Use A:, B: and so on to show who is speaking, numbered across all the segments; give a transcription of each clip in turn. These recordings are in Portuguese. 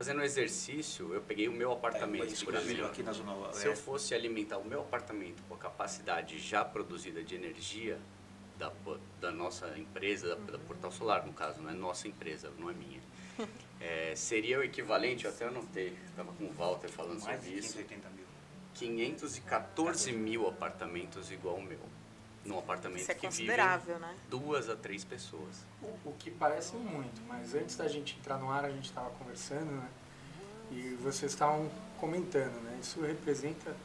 A: Fazendo exercício, eu peguei o meu apartamento, por exemplo.
B: Aqui na Zona Oeste.
A: Se eu fosse alimentar o meu apartamento com a capacidade já produzida de energia da nossa empresa, da Portal Solar, no caso, não é nossa empresa, não é minha. Seria o equivalente, eu até anotei, estava com o Walter falando
B: Mais
A: sobre
B: de
A: isso.
B: 580 mil.
A: 514 mil apartamentos igual o meu. Num apartamento
C: Isso é
A: que
C: considerável,
A: vivem
C: né?
A: 2 a 3 pessoas.
D: O que parece muito, mas antes da gente entrar no ar, a gente estava conversando, né? E vocês estavam comentando, né? Isso representa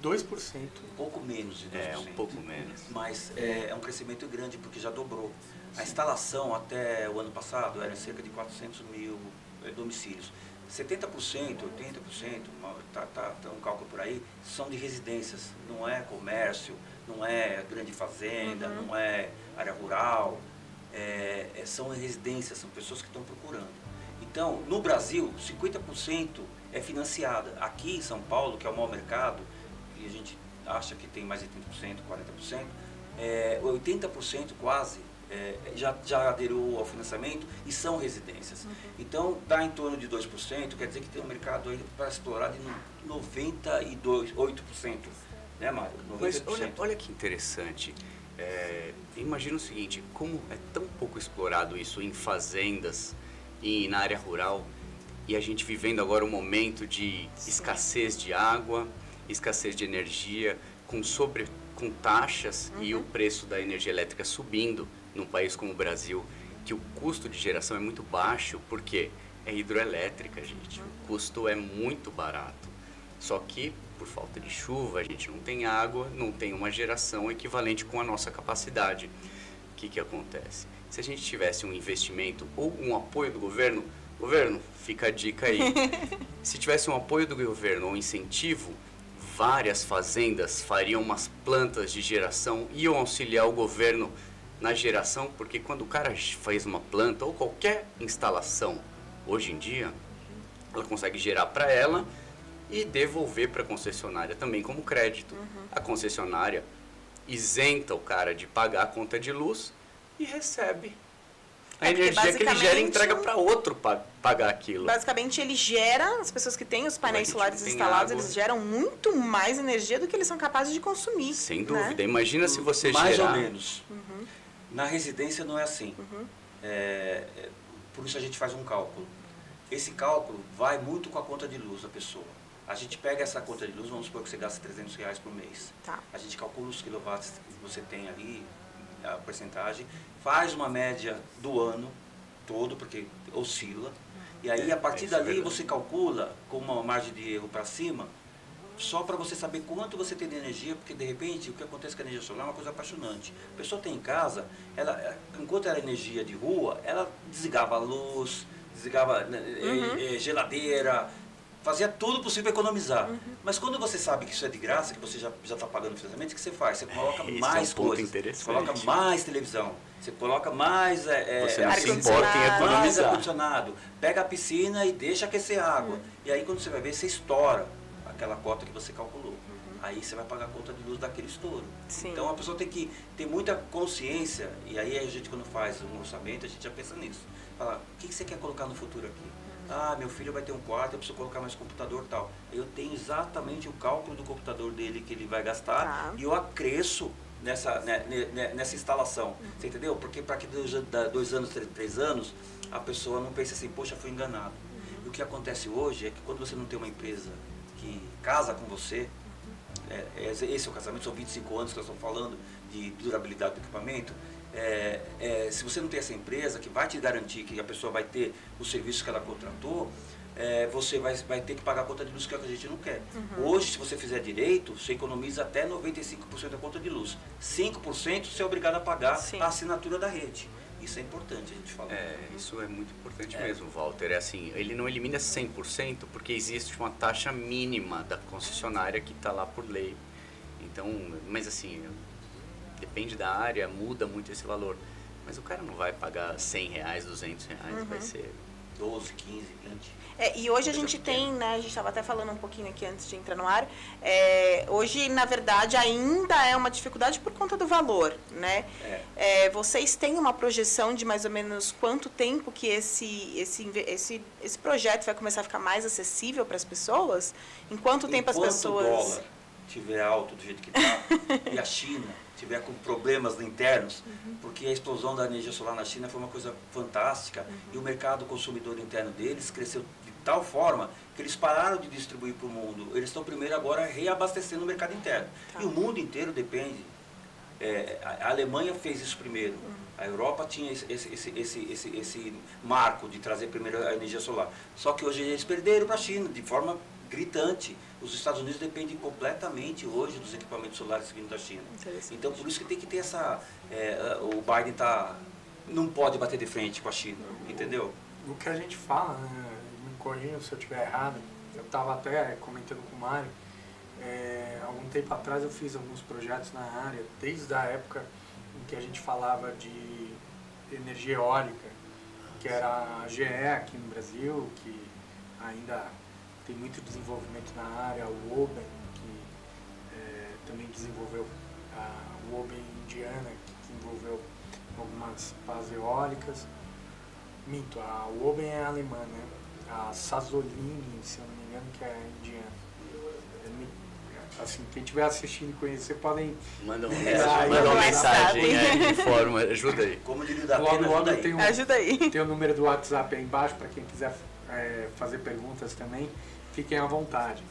D: 2%.
B: Um pouco menos de 2%.
A: Um pouco menos.
B: Mas é um crescimento grande, porque já dobrou. A instalação até o ano passado era cerca de 400 mil domicílios. 70%, 80%, tá um cálculo por aí, são de residências. Não é comércio, não é grande fazenda, não é área rural. São residências, são pessoas que estão procurando. Então, no Brasil, 50% é financiada. Aqui em São Paulo, que é o maior mercado, e a gente acha que tem mais de 30%, 40%, 80% quase já aderiu ao financiamento e são residências. Então, dá em torno de 2%, quer dizer que tem um mercado aí para explorar de 98%. Né, Mário? 98%.
A: Mas olha que interessante. Imagina o seguinte, como é tão pouco explorado isso em fazendas e na área rural, e a gente vivendo agora um momento de escassez de água, escassez de energia, com taxas e o preço da energia elétrica subindo num país como o Brasil, que o custo de geração é muito baixo, porque é hidroelétrica, gente. O custo é muito barato. Só que, por falta de chuva, a gente não tem água, não tem uma geração equivalente com a nossa capacidade. O que acontece? Se a gente tivesse um investimento ou um apoio do governo, fica a dica aí. Se tivesse um apoio do governo ou um incentivo, várias fazendas fariam umas plantas de geração, iam auxiliar o governo na geração, porque quando o cara faz uma planta ou qualquer instalação, hoje em dia, ela consegue gerar para ela e devolver para a concessionária também como crédito. A concessionária isenta o cara de pagar a conta de luz e recebe a energia que ele gera e entrega para outro pagar aquilo.
C: Basicamente, ele gera, as pessoas que têm os painéis solares instalados, eles geram muito mais energia do que eles são capazes de consumir.
A: Sem dúvida. Imagina se você
B: mais
A: gerar...
B: ou menos. Na residência não é assim. Por isso a gente faz um cálculo. Esse cálculo vai muito com a conta de luz da pessoa. A gente pega essa conta de luz, vamos supor que você gasta R$300 por mês.
C: Tá.
B: A gente calcula os quilowatts que você tem ali, a porcentagem, faz uma média do ano todo, porque oscila. E aí, a partir dali, você calcula com uma margem de erro para cima, só para você saber quanto você tem de energia, porque de repente o que acontece com a energia solar é uma coisa apaixonante. A pessoa tem em casa, enquanto era energia de rua, ela desligava a luz, desligava geladeira, fazia tudo possível para economizar. Mas quando você sabe que isso é de graça, que você já está pagando o financiamento, o que você faz? Você coloca mais coisas, você coloca mais televisão, você coloca mais
A: você não se importa em economizar.
B: ar-condicionado, pega a piscina e deixa aquecer a água. E aí quando você vai ver, você estoura aquela cota que você calculou. Aí você vai pagar a conta de luz daquele estouro.
C: Sim.
B: Então a pessoa tem que ter muita consciência, e aí a gente quando faz um orçamento, a gente já pensa nisso. Fala, o que você quer colocar no futuro aqui? Ah, meu filho vai ter um quarto, eu preciso colocar mais computador e tal. Eu tenho exatamente o cálculo do computador dele que ele vai gastar e eu acresço nessa instalação. Você entendeu? Porque para que 2 anos, 3 anos, a pessoa não pense assim, poxa, fui enganado. E o que acontece hoje é que quando você não tem uma empresa que casa com você, esse é o casamento, são 25 anos que nós estamos falando de durabilidade do equipamento. Se você não tem essa empresa que vai te garantir que a pessoa vai ter o serviço que ela contratou, você vai ter que pagar a conta de luz, que é o que a gente não quer. Hoje, se você fizer direito, você economiza até 95% da conta de luz. 5% você é obrigado a pagar a assinatura da rede. Isso é importante a gente falar.
A: Isso é muito importante mesmo, Walter. Assim, ele não elimina 100% porque existe uma taxa mínima da concessionária que está lá por lei. Então, mas assim, depende da área, muda muito esse valor. Mas o cara não vai pagar R$100, R$200, vai ser
B: 12, 15, 20.
C: E hoje a gente tem, né, a gente estava até falando um pouquinho aqui antes de entrar no ar, hoje, na verdade, ainda é uma dificuldade por conta do valor, né? Vocês têm uma projeção de mais ou menos quanto tempo que esse projeto vai começar a ficar mais acessível para as pessoas? Em quanto tempo as pessoas...
B: Enquanto o dólar estiver alto do jeito que está, e a China tiver com problemas internos, porque a explosão da energia solar na China foi uma coisa fantástica, e o mercado consumidor interno deles cresceu de tal forma que eles pararam de distribuir para o mundo. Eles estão primeiro agora reabastecendo o mercado interno. E o mundo inteiro depende. A Alemanha fez isso primeiro. A Europa tinha esse marco de trazer primeiro a energia solar. Só que hoje eles perderam para a China de forma gritante. Os Estados Unidos dependem completamente hoje dos equipamentos solares vindo da China. Então, por isso que tem que ter o Biden não pode bater de frente com a China, entendeu?
D: O que a gente fala, né, me corrijam se eu estiver errado, eu estava até comentando com o Mário, algum tempo atrás eu fiz alguns projetos na área, desde a época em que a gente falava de energia eólica, que era a GE aqui no Brasil, que ainda tem muito desenvolvimento na área, o Oben, que também desenvolveu, o Oben indiana, que desenvolveu algumas pás eólicas. Minto, o Oben é alemã, né? A Sazolini, se eu não me engano, que é indiana. Assim, quem estiver assistindo e conhecer, podem...
A: Manda uma mensagem, informa, ajuda aí.
B: Como diria da
D: logo
C: ajuda aí.
D: Tem o número do WhatsApp aí embaixo, para quem quiser fazer perguntas também, fiquem à vontade.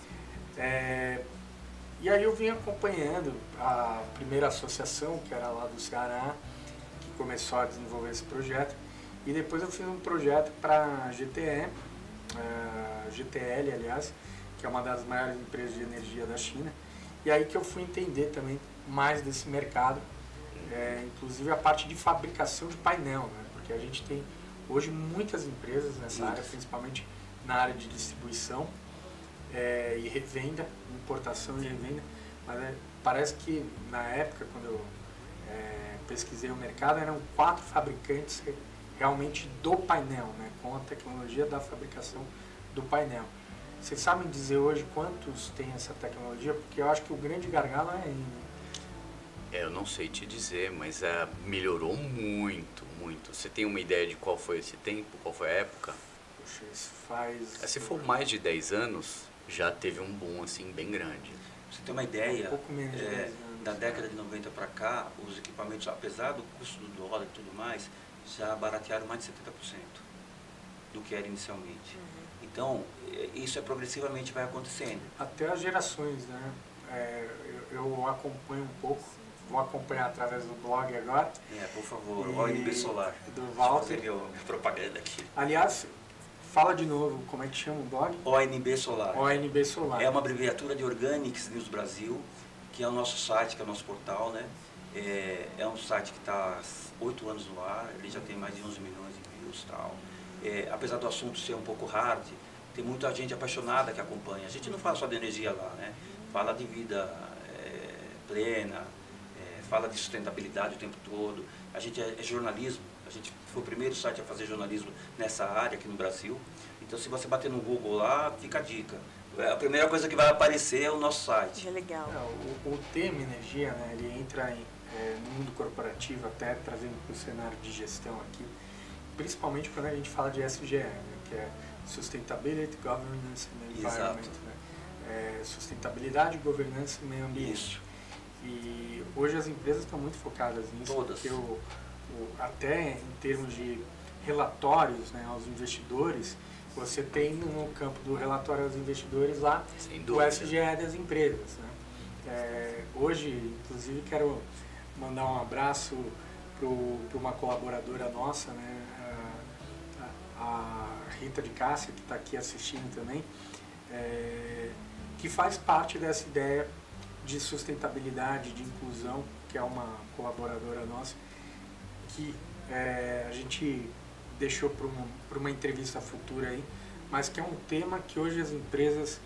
D: E aí eu vim acompanhando a primeira associação, que era lá do Ceará, que começou a desenvolver esse projeto, e depois eu fiz um projeto para a GTE, GTL, aliás, que é uma das maiores empresas de energia da China, e aí que eu fui entender também mais desse mercado, inclusive a parte de fabricação de painel, né? Porque a gente tem hoje muitas empresas nessa área, principalmente na área de distribuição e revenda, importação e revenda, mas parece que na época, quando eu pesquisei o mercado, eram 4 fabricantes realmente do painel, né? Com a tecnologia da fabricação do painel. Vocês sabem dizer hoje quantos tem essa tecnologia? Porque eu acho que o grande gargalo é ainda.
A: Eu não sei te dizer, mas melhorou muito, muito. Você tem uma ideia de qual foi esse tempo, qual foi a época?
D: Poxa, isso faz...
A: Se for mais de 10 anos, já teve um boom assim bem grande.
B: Pra você ter uma ideia,
D: um pouco menos de 10 anos.
B: da década de 90 para cá, os equipamentos, apesar do custo do dólar e tudo mais, já baratearam mais de 70% do que era inicialmente. Então, isso progressivamente vai acontecendo.
D: Até as gerações, né? Eu acompanho um pouco, vou acompanhar através do blog agora.
B: Por favor, o ONB Solar.
D: Do Walter.
B: Deixa eu fazer minha propaganda aqui.
D: Aliás, fala de novo, como é que chama o blog?
B: ONB Solar.
D: ONB Solar.
B: É uma abreviatura de Organics News Brasil, que é o nosso site, que é o nosso portal, né? É um site que está há 8 anos no ar, ele já tem mais de 11 milhões de views e tal. Apesar do assunto ser um pouco hard, tem muita gente apaixonada que acompanha. A gente não fala só de energia lá, né? Fala de vida plena, fala de sustentabilidade o tempo todo. A gente é jornalismo, a gente foi o primeiro site a fazer jornalismo nessa área aqui no Brasil. Então, se você bater no Google lá, fica a dica. A primeira coisa que vai aparecer é o nosso site.
C: É legal.
D: O tema energia, né, ele entra no mundo corporativo, até trazendo para o cenário de gestão aqui, principalmente quando a gente fala de SGE, né, que é Sustainability, Governance and Environment. Né? Sustentabilidade, governança e meio ambiente.
B: Isso.
D: E hoje as empresas estão muito focadas nisso,
B: todas.
D: Porque até em termos de relatórios, né, aos investidores, você tem no campo do relatório aos investidores lá o SGE das empresas. Né? Hoje, inclusive, quero mandar um abraço para uma colaboradora nossa, né, a Rita de Cássia, que está aqui assistindo também, que faz parte dessa ideia de sustentabilidade, de inclusão, que é uma colaboradora nossa, que a gente deixou para uma entrevista futura aí, mas que é um tema que hoje as empresas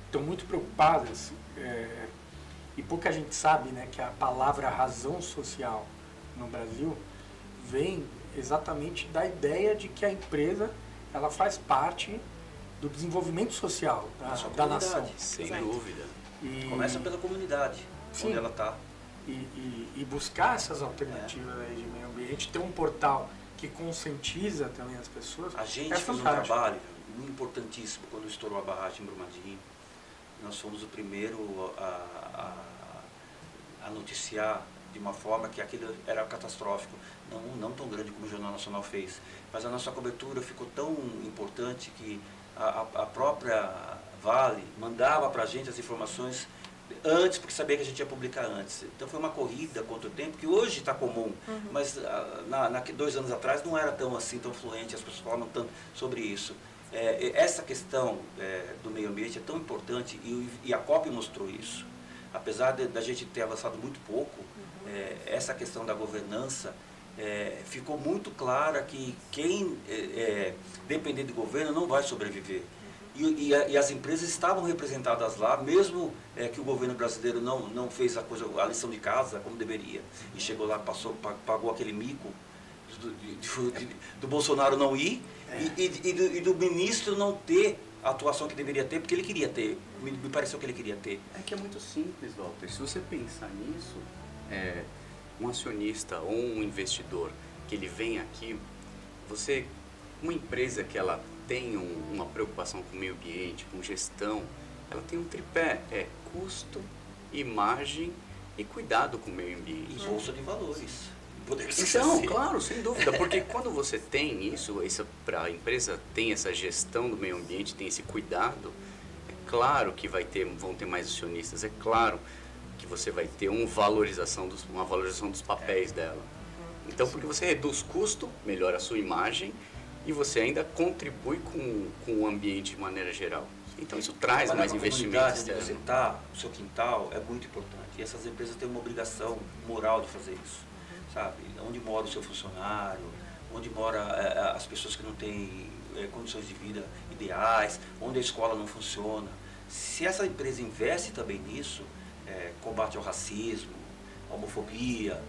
D: estão muito preocupadas, e pouca gente sabe, né, que a palavra razão social no Brasil vem exatamente da ideia de que a empresa ela faz parte do desenvolvimento social da nação.
A: Sem dúvida.
B: Começa pela comunidade, onde ela está.
D: E buscar essas alternativas aí de meio ambiente, ter um portal que conscientiza também as pessoas.
B: A gente fez um trabalho muito importantíssimo quando estourou a barragem em Brumadinho. Nós fomos o primeiro a noticiar de uma forma que aquilo era catastrófico, não tão grande como o Jornal Nacional fez, mas a nossa cobertura ficou tão importante que a própria Vale mandava para a gente as informações antes, porque sabia que a gente ia publicar antes. Então foi uma corrida contra o tempo, que hoje está comum, mas 2 anos atrás não era tão assim, tão fluente, as pessoas falavam tanto sobre isso. Essa questão do meio ambiente é tão importante e a COP mostrou isso. Apesar da gente ter avançado muito pouco, essa questão da governança ficou muito clara que quem depender do governo não vai sobreviver. E as empresas estavam representadas lá, mesmo que o governo brasileiro não fez a lição de casa como deveria. E chegou lá, pagou aquele mico do Bolsonaro não ir e do ministro não ter a atuação que deveria ter, porque ele queria ter, me pareceu que ele queria ter.
A: É que é muito simples, Walter. Se você pensar nisso, um acionista ou um investidor que ele vem aqui, uma empresa que ela tem uma preocupação com o meio ambiente, com gestão, ela tem um tripé, custo, imagem e cuidado com o meio ambiente.
B: E bolsa de valores.
A: Então, claro, sem dúvida, porque quando você tem isso, a empresa tem essa gestão do meio ambiente, tem esse cuidado, é claro que vão ter mais acionistas, é claro que você vai ter uma valorização dos papéis dela. Então, porque você reduz custo, melhora a sua imagem e você ainda contribui com o ambiente de maneira geral. Então, isso traz mais investimentos.
B: Onde você está, o seu quintal, é muito importante. E essas empresas têm uma obrigação moral de fazer isso. Sabe? Onde mora o seu funcionário, onde mora as pessoas que não têm condições de vida ideais, onde a escola não funciona. Se essa empresa investe também nisso, combate ao racismo, à homofobia,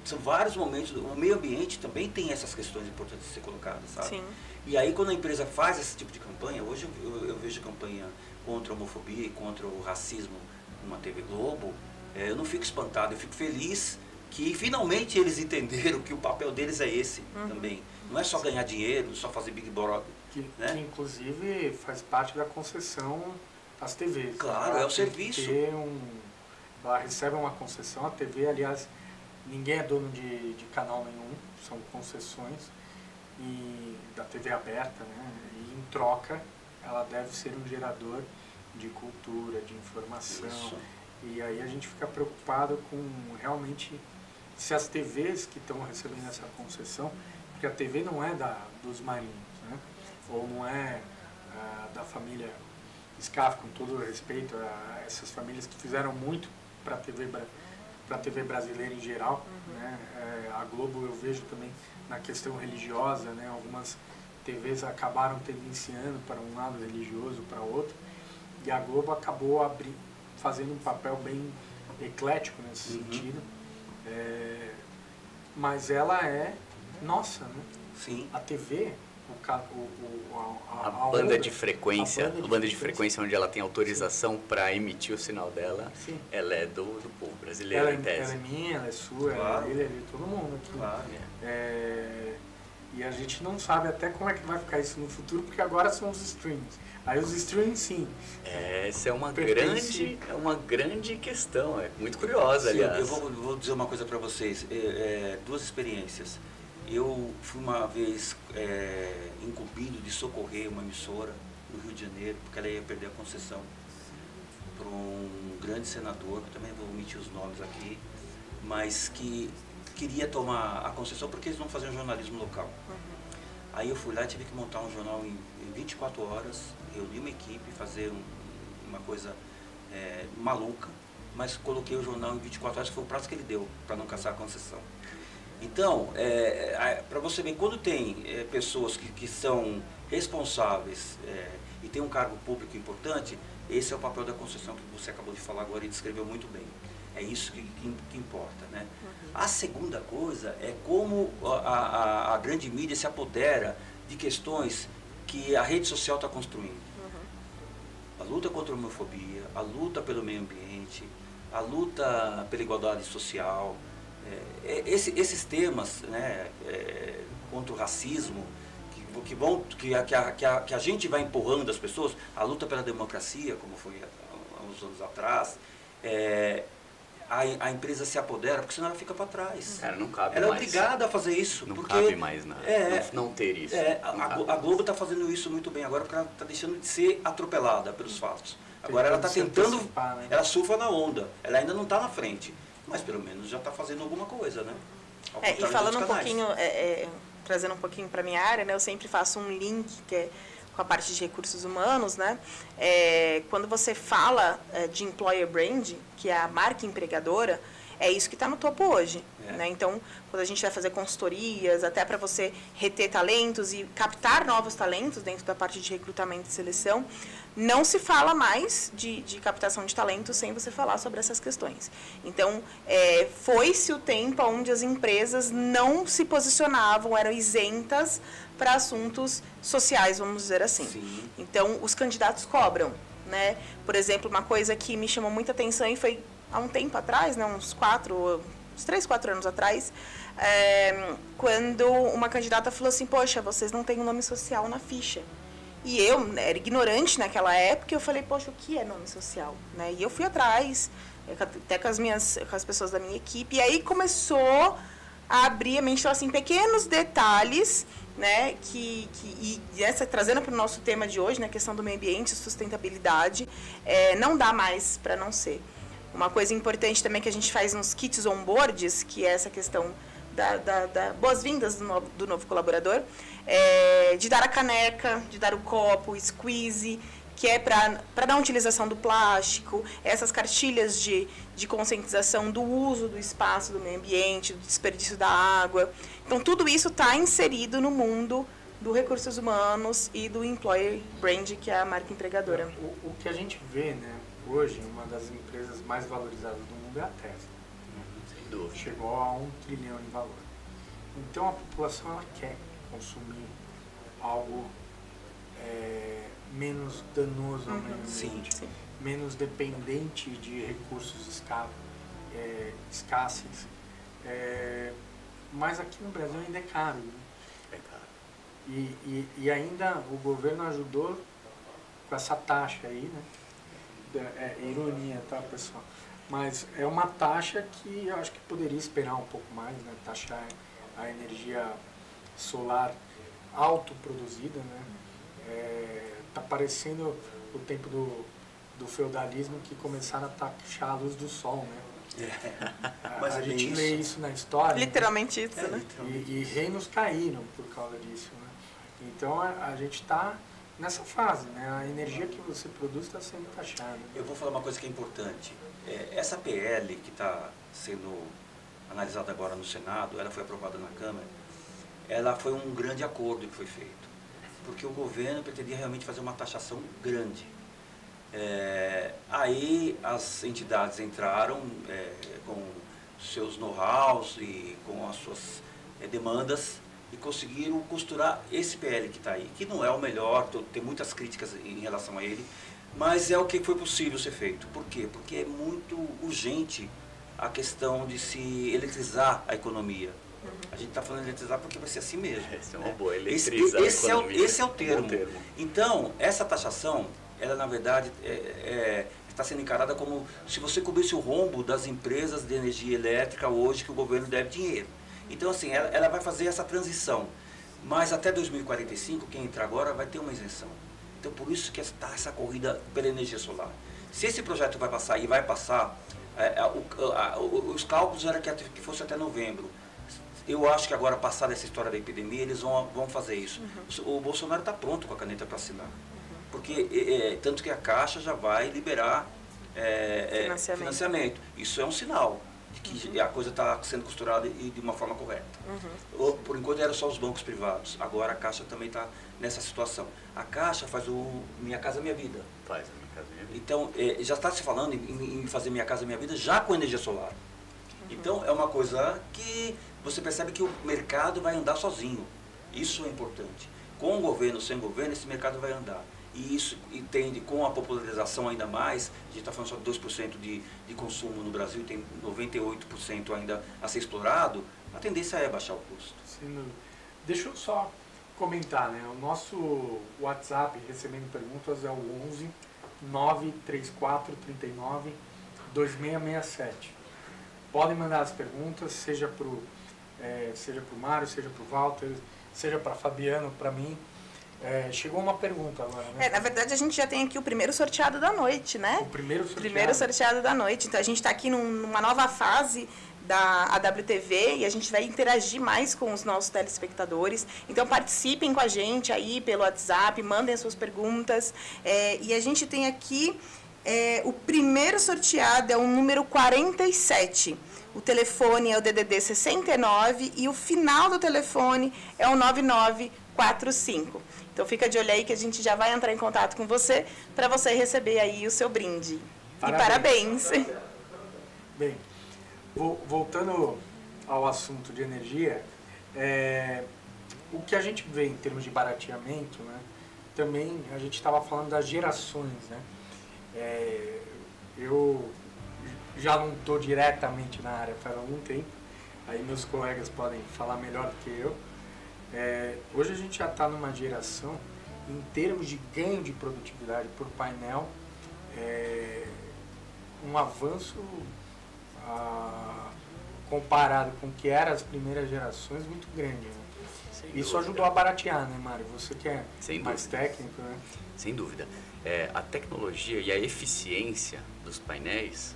B: são vários momentos. O meio ambiente também tem essas questões importantes de ser colocadas, sabe? Sim. E aí quando a empresa faz esse tipo de campanha, hoje eu vejo campanha contra a homofobia e contra o racismo numa TV Globo, eu não fico espantado, eu fico feliz que finalmente eles entenderam que o papel deles é esse também. Não é só ganhar dinheiro, só fazer Big Brother.
D: Que inclusive faz parte da concessão às TVs.
B: Claro, é o serviço.
D: Ela recebe uma concessão, a TV, aliás, ninguém é dono de canal nenhum, são concessões da TV aberta, né? E em troca ela deve ser um gerador de cultura, de informação. Isso. E aí a gente fica preocupado com realmente se as TVs que estão recebendo essa concessão, porque a TV não é dos marinhos, né? Ou não é da família Scaff, com todo o respeito a essas famílias que fizeram muito para a TV brasileira em geral, né? A Globo eu vejo também na questão religiosa, né? Algumas TVs acabaram tendenciando para um lado religioso, para outro, e a Globo acabou fazendo um papel bem eclético nesse sentido, mas ela é nossa, né?
B: Sim.
D: A TV,
A: a banda de frequência, onde ela tem autorização para emitir o sinal dela, sim, ela é do povo brasileiro, em tese.
D: Ela é minha, ela é sua, claro, ela é dele, todo mundo aqui.
B: Claro.
D: E a gente não sabe até como é que vai ficar isso no futuro, porque agora são os streams. Aí os streams, sim.
A: Essa é uma grande questão, é muito curiosa, sim, aliás.
B: Eu vou dizer uma coisa para vocês, 2 experiências. Eu fui uma vez incumbido de socorrer uma emissora no Rio de Janeiro, porque ela ia perder a concessão para um grande senador, que também vou omitir os nomes aqui, mas que queria tomar a concessão porque eles não faziam jornalismo local. Aí eu fui lá e tive que montar um jornal em 24 horas, reunir uma equipe, fazer uma coisa maluca, mas coloquei o jornal em 24 horas, que foi o prazo que ele deu para não caçar a concessão. Então, para você ver, quando tem pessoas que são responsáveis e tem um cargo público importante, esse é o papel da concessão que você acabou de falar agora e descreveu muito bem. É isso que importa, né? A segunda coisa é como a grande mídia se apodera de questões que a rede social está construindo. A luta contra a homofobia, a luta pelo meio ambiente, a luta pela igualdade social, esses temas, né, contra o racismo, que a gente vai empurrando as pessoas, a luta pela democracia, como foi há uns anos atrás, a empresa se apodera, porque senão ela fica para trás.
A: Cara, não cabe
B: ela é
A: mais.
B: obrigada a fazer isso.
A: Não
B: porque,
A: cabe mais não ter isso.
B: A Globo está fazendo isso muito bem agora, porque ela está deixando de ser atropelada pelos fatos. Agora ela está tentando,
D: né?
B: ela surfa na onda, ela ainda não está na frente, mas pelo menos já está fazendo alguma coisa, né?
C: E falando um pouquinho, trazendo um pouquinho para minha área, né, eu sempre faço um link com a parte de recursos humanos, né? Quando você fala de employer brand, que é a marca empregadora, é isso que está no topo hoje. Né? Então, quando a gente vai fazer consultorias, até para você reter talentos e captar novos talentos dentro da parte de recrutamento e seleção, não se fala mais de captação de talentos sem você falar sobre essas questões. Então, foi-se o tempo onde as empresas não se posicionavam, eram isentas para assuntos sociais, vamos dizer assim.
B: Sim.
C: Então, os candidatos cobram. Né? Por exemplo, uma coisa que me chamou muita atenção e foi há um tempo atrás, né, uns 3, 4 anos atrás, quando uma candidata falou assim, poxa, vocês não têm um nome social na ficha. E eu era ignorante naquela época, e eu falei, poxa, o que é nome social? Né? E eu fui atrás, até com as pessoas da minha equipe, e aí começou a abrir a mente, então, assim, pequenos detalhes, né, trazendo para o nosso tema de hoje, né, a questão do meio ambiente, sustentabilidade, não dá mais para não ser. Uma coisa importante também que a gente faz nos kits onboards, que é essa questão da boas-vindas do novo colaborador, de dar a caneca, de dar o copo, o squeeze, que é para dar a utilização do plástico, essas cartilhas de conscientização do uso do espaço, do meio ambiente, do desperdício da água. Então, tudo isso está inserido no mundo do recursos humanos e do employer brand, que é a marca empregadora.
D: O que a gente vê, né, hoje, uma das empresas mais valorizadas do mundo é a Tesla.
A: Sem dúvida.
D: Chegou a 1 trilhão em valor. Então, a população ela quer consumir algo menos danoso ao meio ambiente, menos dependente de recursos escassos. Mas aqui no Brasil ainda é caro. Né?
A: É caro.
D: E ainda o governo ajudou com essa taxa aí, né? Ironia, tá, pessoal? Mas é uma taxa que eu acho que poderia esperar um pouco mais, né? Taxar a energia solar autoproduzida, né? Tá parecendo o tempo do feudalismo, que começaram a taxar a luz do sol, né?
B: Mas
D: a gente lê isso na história.
C: Literalmente isso, né?
D: E reinos caíram por causa disso, né? Então a gente está nessa fase, né? A energia que você produz está sendo taxada.
B: Eu vou falar uma coisa que é importante. Essa PL que está sendo analisada agora no Senado, ela foi aprovada na Câmara, ela foi um grande acordo que foi feito, porque o governo pretendia realmente fazer uma taxação grande. Aí as entidades entraram com seus know-hows e com as suas demandas e conseguiram costurar esse PL que está aí, que não é o melhor, tem muitas críticas em relação a ele, mas é o que foi possível ser feito. Por quê? Porque é muito urgente a questão de se eletrizar a economia. A gente está falando de eletrizar porque vai ser assim mesmo.
A: Essa é uma boa, eletrizar a economia.
B: Esse é o termo. Então, essa taxação, ela na verdade está sendo encarada como se você cobrisse o rombo das empresas de energia elétrica hoje que o governo deve dinheiro. Então, assim, ela vai fazer essa transição. Mas até 2045, quem entrar agora vai ter uma isenção. Então, por isso que está essa corrida pela energia solar. Se esse projeto vai passar, e vai passar, os cálculos eram que fosse até novembro. Eu acho que agora, passada essa história da epidemia, eles vão fazer isso. O Bolsonaro está pronto com a caneta para assinar. Porque, tanto que a Caixa já vai liberar financiamento. Isso é um sinal de que a coisa está sendo costurada e de uma forma correta. Por enquanto eram só os bancos privados, agora a Caixa também está nessa situação. A Caixa faz o Minha Casa Minha Vida.
A: Faz a Minha Casa Minha Vida.
B: Então, já está se falando em fazer Minha Casa Minha Vida já com energia solar. Então, é uma coisa que você percebe que o mercado vai andar sozinho. Isso é importante. com o governo, sem governo, esse mercado vai andar. E isso tende, com a popularização ainda mais, a gente está falando só de 2% de consumo no Brasil, tem 98% ainda a ser explorado, a tendência é baixar o custo.
D: Sim, deixa eu só comentar, né? O nosso WhatsApp, recebendo perguntas, é o 11 934 39 2667. Podem mandar as perguntas, seja para o Mário, seja para o Walter, seja para Fabiano, para mim. Chegou uma pergunta agora, né?
C: Na verdade, a gente já tem aqui o primeiro sorteado da noite, né?
D: O primeiro sorteado.
C: Primeiro sorteado da noite. Então, a gente está aqui numa nova fase da AWTV e a gente vai interagir mais com os nossos telespectadores. Então, participem com a gente aí pelo WhatsApp, mandem as suas perguntas. E a gente tem aqui, o primeiro sorteado é o número 47. O telefone é o DDD 69 e o final do telefone é o 9945. Então, fica de olho aí que a gente já vai entrar em contato com você para você receber aí o seu brinde.
D: Parabéns.
C: E parabéns!
D: Bem, voltando ao assunto de energia, o que a gente vê em termos de barateamento, né, também a gente estava falando das gerações, né? Eu já não estou diretamente na área faz algum tempo, aí meus colegas podem falar melhor do que eu. Hoje a gente já está numa geração, em termos de ganho de produtividade por painel, um avanço comparado com o que eram as primeiras gerações muito grande, né? Isso ajudou a baratear, né, Mário? Você que é mais técnico, né?
A: Sem dúvida. A tecnologia e a eficiência dos painéis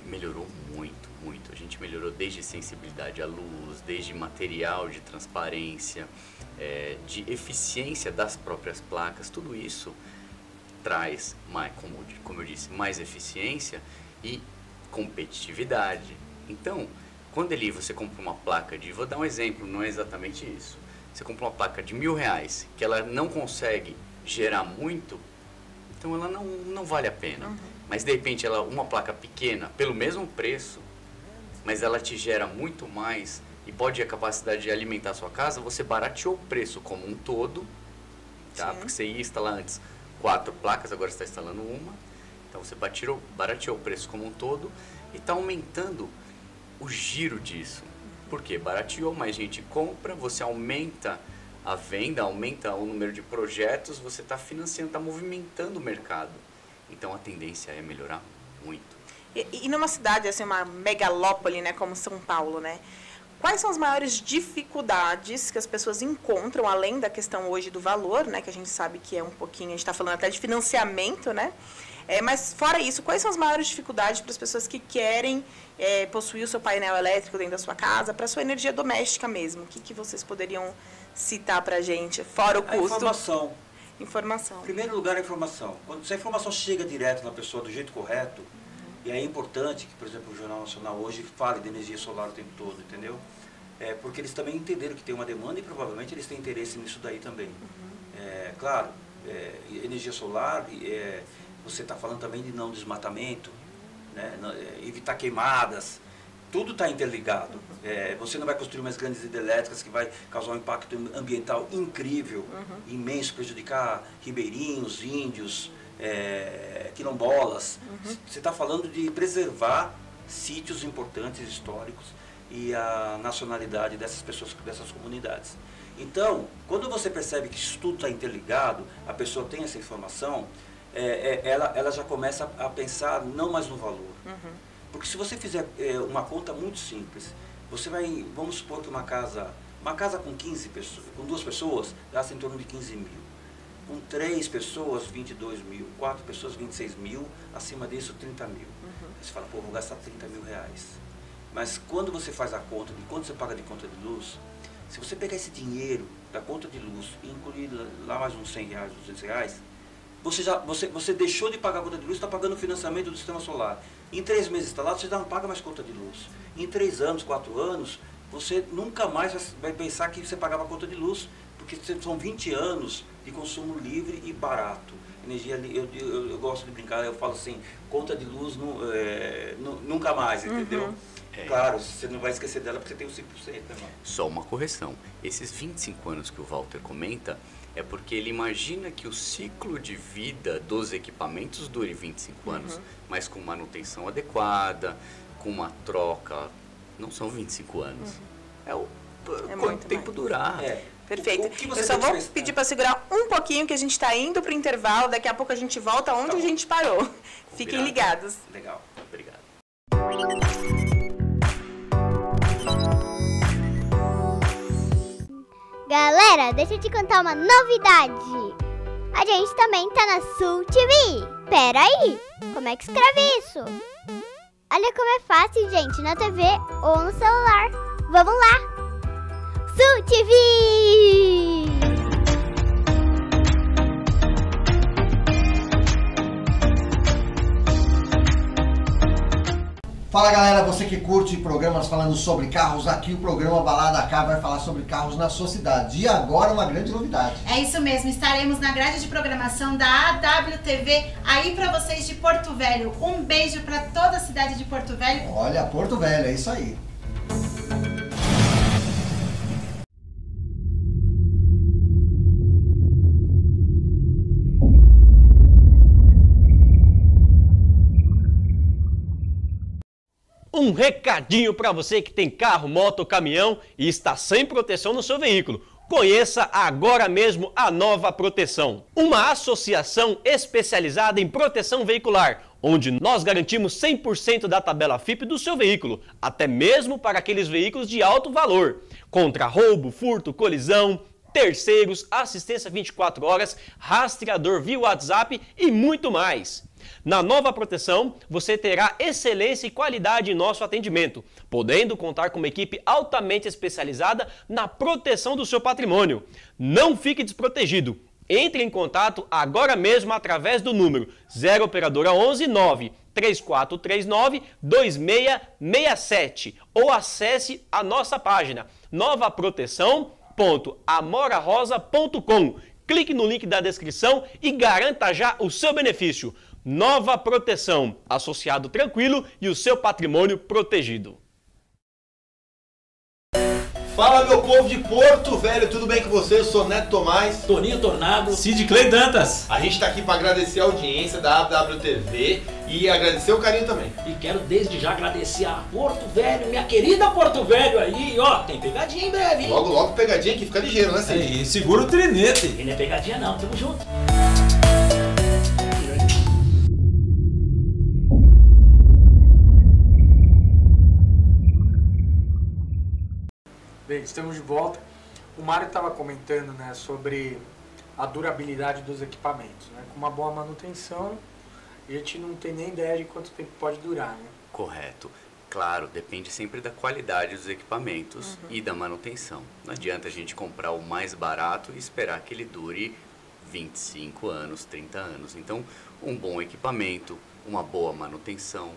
A: melhorou muito, muito. A gente melhorou desde sensibilidade à luz, desde material de transparência, de eficiência das próprias placas. Tudo isso traz, como eu disse, mais eficiência e competitividade. Então, quando você compra uma placa vou dar um exemplo, não é exatamente isso. Você compra uma placa de R$1.000, que ela não consegue gerar muito, então ela não vale a pena.
C: Uhum.
A: Mas de repente uma placa pequena, pelo mesmo preço, mas ela te gera muito mais e pode ter a capacidade de alimentar a sua casa, você barateou o preço como um todo, tá? Porque você ia instalar antes 4 placas, agora você está instalando uma. Então você barateou o preço como um todo e está aumentando o giro disso. Por quê? Barateou, mais gente compra, você aumenta a venda, aumenta o número de projetos, você está financiando, está movimentando o mercado. Então a tendência é melhorar muito.
C: E numa cidade, assim, uma megalópole, né, como São Paulo, né? Quais são as maiores dificuldades que as pessoas encontram, além da questão hoje do valor, né, que a gente sabe que é um pouquinho, a gente está falando até de financiamento, né? Mas fora isso, quais são as maiores dificuldades para as pessoas que querem possuir o seu painel elétrico dentro da sua casa, para a sua energia doméstica mesmo? O que vocês poderiam citar para a gente, fora o custo? Informação.
B: Em primeiro lugar, a informação. Se a informação chega direto na pessoa do jeito correto, e é importante que, por exemplo, o Jornal Nacional hoje fale de energia solar o tempo todo, entendeu? Porque eles também entenderam que tem uma demanda e provavelmente eles têm interesse nisso daí também. Claro, energia solar, você está falando também de não desmatamento, né? Evitar queimadas, tudo está interligado. Você não vai construir umas grandes hidrelétricas que vai causar um impacto ambiental incrível, imenso, prejudicar ribeirinhos, índios, quilombolas. Você está falando de preservar sítios importantes, históricos, e a nacionalidade dessas pessoas, dessas comunidades. Então, quando você percebe que isso tudo está interligado, a pessoa tem essa informação, ela já começa a pensar não mais no valor. Porque se você fizer uma conta muito simples, você vai, vamos supor que uma casa com 15 pessoas, com 2 pessoas, gasta em torno de 15 mil. Com 3 pessoas, 22 mil. 4 pessoas, 26 mil. Acima disso, 30 mil. Você fala, pô, vou gastar 30 mil reais. Mas quando você faz a conta de quanto você paga de conta de luz, se você pegar esse dinheiro da conta de luz e incluir lá mais uns 100 reais, 200 reais, você deixou de pagar a conta de luz e está pagando o financiamento do sistema solar. Em 3 meses instalado, você já não paga mais conta de luz. Em 3 anos, 4 anos, você nunca mais vai pensar que você pagava a conta de luz, porque são 20 anos de consumo livre e barato. Energia, eu gosto de brincar, eu falo assim, conta de luz nunca mais, entendeu? Claro, você não vai esquecer dela porque você tem os 5%, né, mano?
A: Só uma correção. Esses 25 anos que o Walter comenta é porque ele imagina que o ciclo de vida dos equipamentos dure 25 anos, mas com manutenção adequada, com uma troca, não são 25 anos. É quanto tempo durar.
C: Perfeito. Eu só vou pedir para segurar um pouquinho, que a gente está indo para o intervalo, daqui a pouco a gente volta onde a gente parou. Combinado. Fiquem ligados.
B: Legal.
A: Obrigado.
E: Galera, deixa eu te contar uma novidade. A gente também tá na Sul TV. Pera aí, como é que escreve isso? Olha como é fácil, gente, na TV ou no celular. Vamos lá. Sul TV!
F: Fala galera, você que curte programas falando sobre carros, aqui o programa Balada K vai falar sobre carros na sua cidade. E agora uma grande novidade.
G: É isso mesmo, estaremos na grade de programação da AWTV aí para vocês de Porto Velho. Um beijo para toda a cidade de Porto Velho.
F: Olha, Porto Velho, é isso aí.
H: Um recadinho para você que tem carro, moto ou caminhão e está sem proteção no seu veículo. Conheça agora mesmo a Nova Proteção, uma associação especializada em proteção veicular, onde nós garantimos 100% da tabela FIPE do seu veículo, até mesmo para aqueles veículos de alto valor, contra roubo, furto, colisão, terceiros, assistência 24 horas, rastreador via WhatsApp e muito mais. Na Nova Proteção, você terá excelência e qualidade em nosso atendimento, podendo contar com uma equipe altamente especializada na proteção do seu patrimônio. Não fique desprotegido. Entre em contato agora mesmo através do número 0 operadora 11 9 3439 2667 ou acesse a nossa página novaproteção.amorarosa.com. Clique no link da descrição e garanta já o seu benefício. Nova Proteção, associado tranquilo e o seu patrimônio protegido.
I: Fala meu povo de Porto Velho, tudo bem com vocês? Eu sou Neto Tomás,
J: Toninho Tornado, Cid Clay Dantas.
I: A gente está aqui para agradecer a audiência da AWTV e agradecer o carinho também.
J: E quero desde já agradecer a Porto Velho, minha querida Porto Velho aí, ó, tem pegadinha em breve, hein?
I: Logo, logo pegadinha aqui, fica ligeiro, né, Cid?
J: E segura o trinete. E não é pegadinha não, tamo junto.
D: Bem, estamos de volta. O Mário estava comentando, né, sobre a durabilidade dos equipamentos. Né? Com uma boa manutenção, a gente não tem nem ideia de quanto tempo pode durar. Né?
A: Correto. Claro, depende sempre da qualidade dos equipamentos e da manutenção. Não adianta a gente comprar o mais barato e esperar que ele dure 25 anos, 30 anos. Então, um bom equipamento, uma boa manutenção,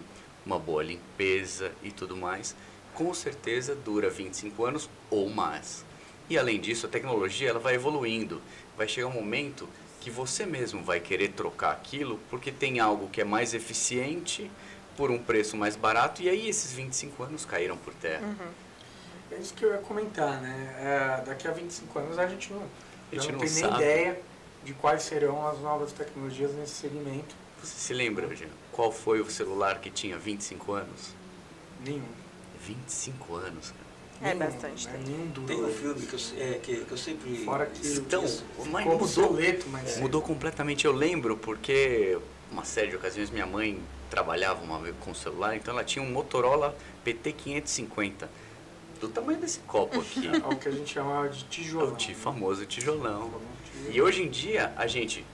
A: uma boa limpeza e tudo mais, com certeza dura 25 anos ou mais. E além disso, a tecnologia ela vai evoluindo. Vai chegar um momento que você mesmo vai querer trocar aquilo porque tem algo que é mais eficiente por um preço mais barato e aí esses 25 anos caíram por terra.
D: É isso que eu ia comentar, né? Daqui a 25 anos a gente não tem nem
A: sabe.
D: Ideia de quais serão as novas tecnologias nesse segmento.
A: Você se lembra, Jean, qual foi o celular que tinha 25 anos?
D: Nenhum.
A: 25 anos, cara.
C: É bastante tempo.
B: Tem um filme que eu sempre...
D: Fora que
A: então,
D: mas obsoleto, mas
A: mudou completamente. Eu lembro porque uma série de ocasiões minha mãe trabalhava com celular, então ela tinha um Motorola PT550 do tamanho desse copo aqui.
D: É o que a gente chamava de tijolão.
A: O famoso tijolão. E hoje em dia a gente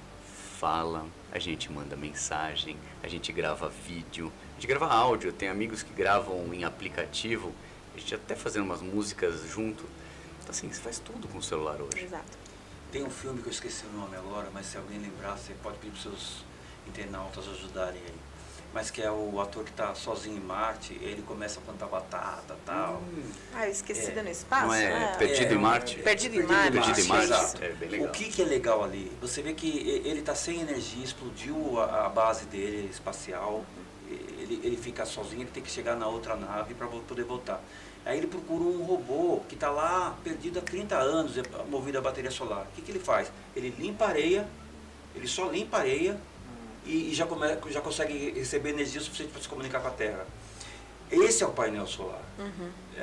A: fala, a gente manda mensagem, a gente grava vídeo, a gente grava áudio. Tem amigos que gravam em aplicativo, a gente até fazendo umas músicas junto. Então assim, você faz tudo com o celular hoje.
C: Exato.
B: Tem um filme que eu esqueci o nome agora, mas se alguém lembrar, você pode pedir para os seus internautas ajudarem aí. Mas que é o ator que está sozinho em Marte, ele começa a plantar batata e tal.
C: Ah, Esquecida no Espaço?
A: Não é Perdido em Marte?
C: Perdido em Marte.
A: Perdido em Marte.
B: Exato.
A: É bem legal.
B: O que é legal ali? Você vê que ele está sem energia, explodiu a base dele espacial, ele fica sozinho, ele tem que chegar na outra nave para poder voltar. Aí ele procura um robô que está lá perdido há 30 anos, movido a bateria solar. O que ele faz? Ele limpa a areia, ele só limpa a areia e já consegue receber energia suficiente para se comunicar com a Terra. Esse é o painel solar.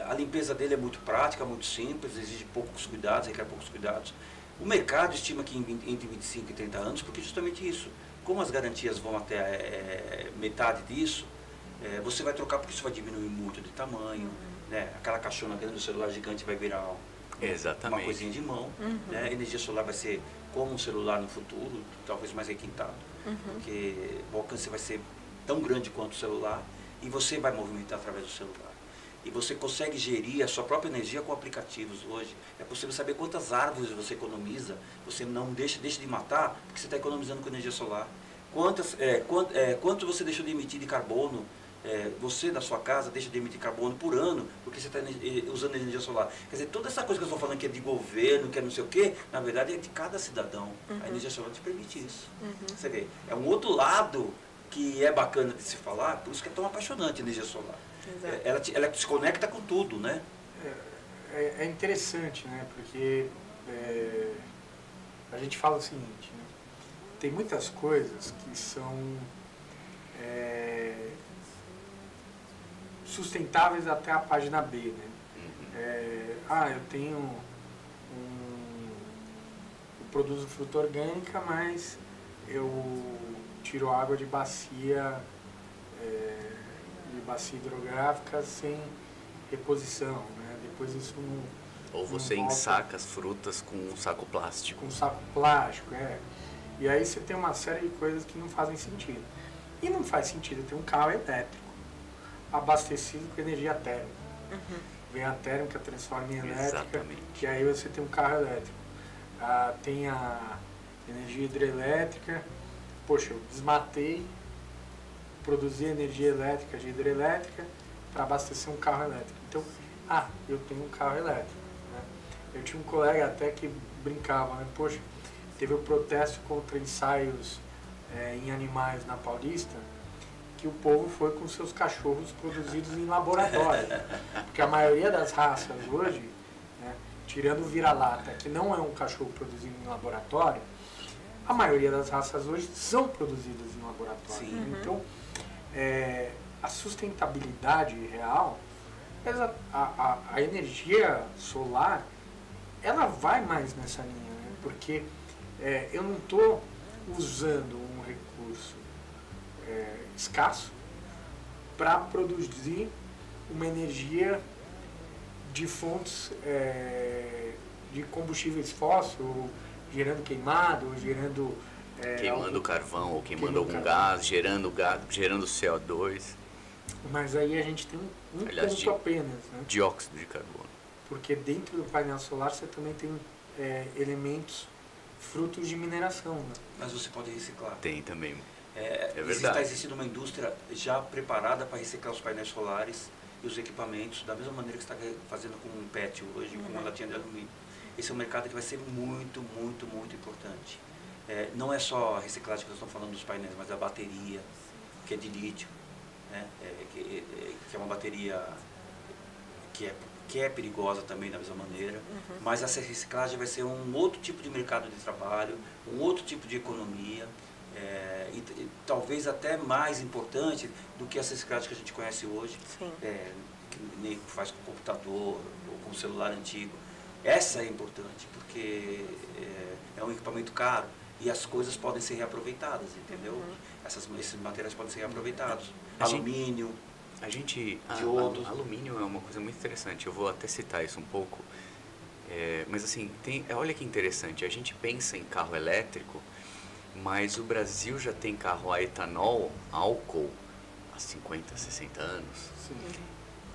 B: A limpeza dele é muito prática, muito simples, exige poucos cuidados, requer poucos cuidados. O mercado estima que entre 25 e 30 anos, porque justamente isso. Como as garantias vão até metade disso, você vai trocar porque isso vai diminuir muito de tamanho. Né? Aquela caixona grande do celular gigante vai virar uma coisinha de mão. Né? A energia solar vai ser como um celular no futuro, talvez mais requintado. Porque o alcance vai ser tão grande quanto o celular e você vai movimentar através do celular. E você consegue gerir a sua própria energia com aplicativos hoje. É possível saber quantas árvores você economiza, você não deixa de matar, porque você está economizando com energia solar. Quanto você deixou de emitir de carbono, você da sua casa deixa de emitir carbono por ano, porque você está usando energia solar. Quer dizer, toda essa coisa que eu estou falando que é de governo, que é não sei o quê, na verdade é de cada cidadão. A energia solar te permite isso. Você vê, é um outro lado que é bacana de se falar, por isso que é tão apaixonante a energia solar. Ela se conecta com tudo, né?
D: É interessante, né? Porque a gente fala o seguinte, né? Tem muitas coisas que são sustentáveis até a página B, né? Eu tenho eu produzo fruta orgânica, mas eu tiro água de bacia hidrográfica sem reposição, né? Depois isso não...
A: Ou você ensaca as frutas com um saco plástico.
D: Com um saco plástico, E aí você tem uma série de coisas que não fazem sentido. E não faz sentido ter um carro elétrico abastecido com energia térmica. Vem a térmica, transforma em elétrica, e aí você tem um carro elétrico. Tem a energia hidrelétrica. Poxa, eu desmatei, produzi energia elétrica de hidrelétrica para abastecer um carro elétrico. Então, eu tenho um carro elétrico. Né? Eu tinha um colega até que brincava, né? Poxa, teve um protesto contra ensaios em animais na Paulista, que o povo foi com seus cachorros produzidos em laboratório. Porque a maioria das raças hoje, né, tirando o vira-lata, que não é um cachorro produzido em laboratório, a maioria das raças hoje são produzidas em laboratório. Então, a sustentabilidade real, a energia solar, ela vai mais nessa linha, né? Porque eu não estou usando um recurso escasso para produzir uma energia de fontes de combustíveis fósseis, gerando queimado, ou gerando...
A: queimando carvão, ou queimando algum gás, gerando CO2.
D: Mas aí a gente tem um ponto apenas, né?
A: Dióxido de carbono.
D: Porque dentro do painel solar você também tem elementos frutos de mineração, né?
B: Mas você pode reciclar.
A: Tem também. É verdade.
B: Está existindo uma indústria já preparada para reciclar os painéis solares e os equipamentos, da mesma maneira que está fazendo com um PET hoje, com uma latinha de alumínio. Esse é um mercado que vai ser muito, muito, muito importante. Não é só a reciclagem que nós estamos falando dos painéis, mas a bateria, que é de lítio, né? Que é uma bateria que é perigosa também da mesma maneira, mas essa reciclagem vai ser um outro tipo de mercado de trabalho, um outro tipo de economia, e talvez até mais importante do que essa reciclagem que a gente conhece hoje, que nem faz com computador ou com celular antigo. Essa é importante, porque é um equipamento caro e as coisas podem ser reaproveitadas, entendeu? Esses materiais podem ser reaproveitados. Alumínio, diodos.
A: Alumínio é uma coisa muito interessante, eu vou até citar isso um pouco. Mas assim, olha que interessante, a gente pensa em carro elétrico, mas o Brasil já tem carro a etanol, álcool, há 50, 60 anos.
D: Sim.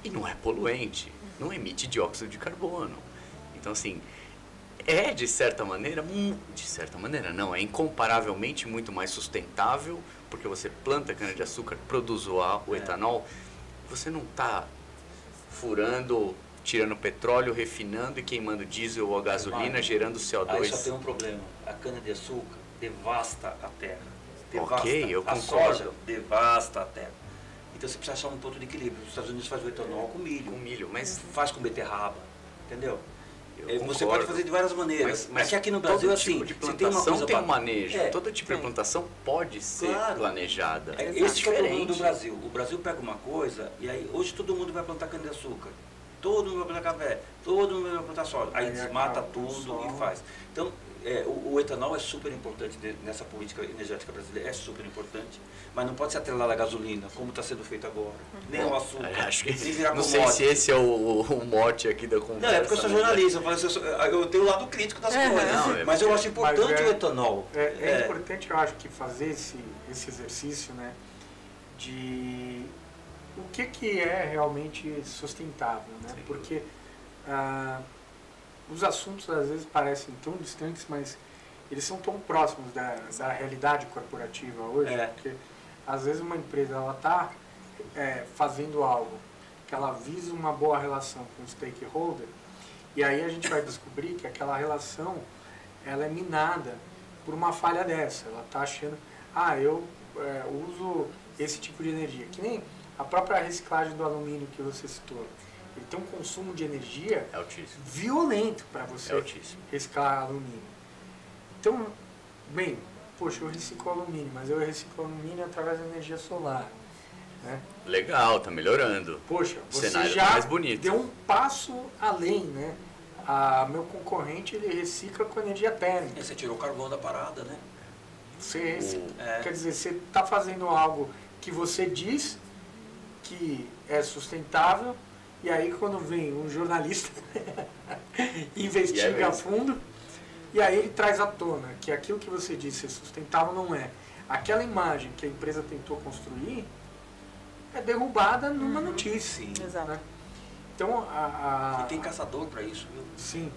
A: E não é poluente, não emite dióxido de carbono. Então, assim, de certa maneira não, é incomparavelmente muito mais sustentável, porque você planta cana-de-açúcar, produz o etanol, você não está furando, tirando petróleo, refinando e queimando diesel ou a gasolina, gerando CO2.
B: Aí só tem um problema, a cana-de-açúcar devasta a terra.
A: Ok, eu
B: a
A: concordo.
B: soja devasta a terra. Então você precisa achar um ponto de equilíbrio. Os Estados Unidos faz o etanol com milho.
A: Com milho, mas
B: Faz com beterraba, entendeu?
A: eu
B: Você
A: concordo.
B: pode fazer de várias maneiras. Mas que aqui no Brasil,
A: todo
B: assim,
A: tipo de
B: você tem uma
A: plantação
B: coisa
A: tem um
B: bacana.
A: manejo. Todo tipo de plantação pode ser planejada.
B: Esse que é o problema do Brasil. O Brasil pega uma coisa e aí hoje todo mundo vai plantar cana-de-açúcar. Todo mundo vai plantar café, todo mundo vai plantar soja. Aí desmata tudo e faz. Então, o etanol é super importante nessa política energética brasileira, é super importante, mas não pode ser atrelado à gasolina, como está sendo feito agora. Nem ao açúcar,
A: Acho que,
B: nem virar
A: não
B: commodity.
A: sei se esse é o mote aqui da conversa.
B: Não, é porque eu sou jornalista, eu tenho o lado crítico das coisas, mas eu acho importante o etanol.
D: É importante, eu acho, que fazer esse exercício, né, de o que é realmente sustentável, né? Porque os assuntos às vezes parecem tão distantes, mas eles são tão próximos da realidade corporativa hoje, porque às vezes uma empresa ela está fazendo algo que ela visa uma boa relação com o stakeholder, e aí a gente vai descobrir que aquela relação ela é minada por uma falha dessa. Ela está achando, eu uso esse tipo de energia, que nem a própria reciclagem do alumínio que você citou. Ele tem um consumo de energia violento para você reciclar alumínio. Então, bem, poxa, eu reciclo alumínio, mas eu reciclo alumínio através da energia solar. Né?
A: Legal, tá melhorando.
D: Poxa,
A: o
D: você
A: cenário
D: já
A: tá mais bonito.
D: Deu um passo além, né? Meu concorrente, ele recicla com energia térmica.
B: Você tirou o carvão da parada, né?
D: Quer dizer, você está fazendo algo que você diz que é sustentável, e aí quando vem um jornalista investiga a fundo, e aí ele traz à tona que aquilo que você disse ser sustentável não é. Aquela imagem que a empresa tentou construir é derrubada numa notícia.
B: Sim.
C: Exato.
D: Né? Então,
B: E tem caçador para isso, viu?
D: Sim.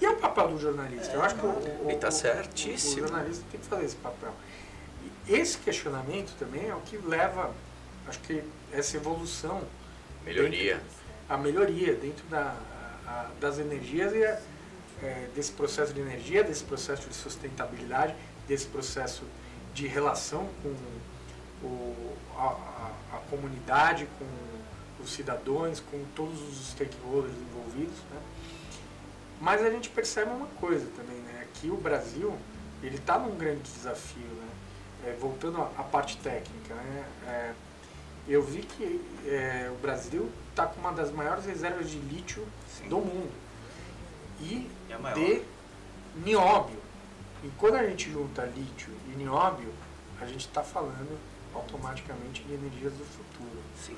D: E é o papel do jornalista. Eu acho que
A: ele tá certíssimo.
D: O jornalista tem que fazer esse papel. E esse questionamento também é o que leva, acho que, essa evolução. A melhoria dentro das energias e desse processo de energia, desse processo de sustentabilidade, desse processo de relação com a comunidade, com os cidadãos, com todos os stakeholders envolvidos, né? Mas a gente percebe uma coisa também, né? Que o Brasil, ele está num grande desafio, né? Voltando à parte técnica, né? Eu vi que o Brasil está com uma das maiores reservas de lítio do mundo e de nióbio. E quando a gente junta lítio e nióbio, a gente está falando automaticamente de energias do futuro.
B: Sim.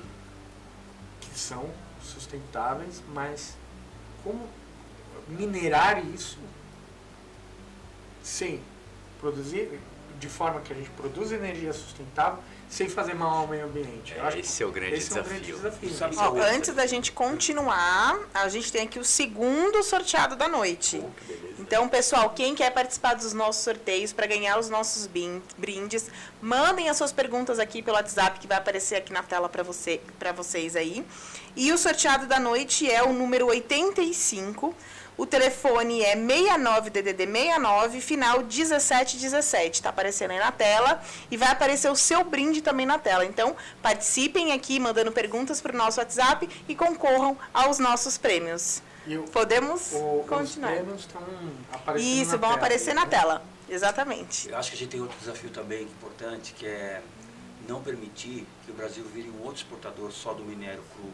D: Que são sustentáveis, mas como minerar isso sem produzir, de forma que a gente produza energia sustentável, sem fazer mal ao meio ambiente. Eu acho
A: esse é o grande desafio.
C: Antes da gente continuar, a gente tem aqui o segundo sorteado da noite. Então, pessoal, quem quer participar dos nossos sorteios para ganhar os nossos brindes, mandem as suas perguntas aqui pelo WhatsApp, que vai aparecer aqui na tela para vocês aí. E o sorteado da noite é o número 85. O telefone é 69DDD69, final 1717. Está aparecendo aí na tela e vai aparecer o seu brinde também na tela. Então, participem aqui, mandando perguntas para o nosso WhatsApp e concorram aos nossos prêmios. Podemos continuar.
D: Os prêmios estão aparecendo
C: Isso, vão aparecer na tela. Exatamente.
B: Eu acho que a gente tem outro desafio também importante, que é não permitir que o Brasil vire um outro exportador só do minério cru.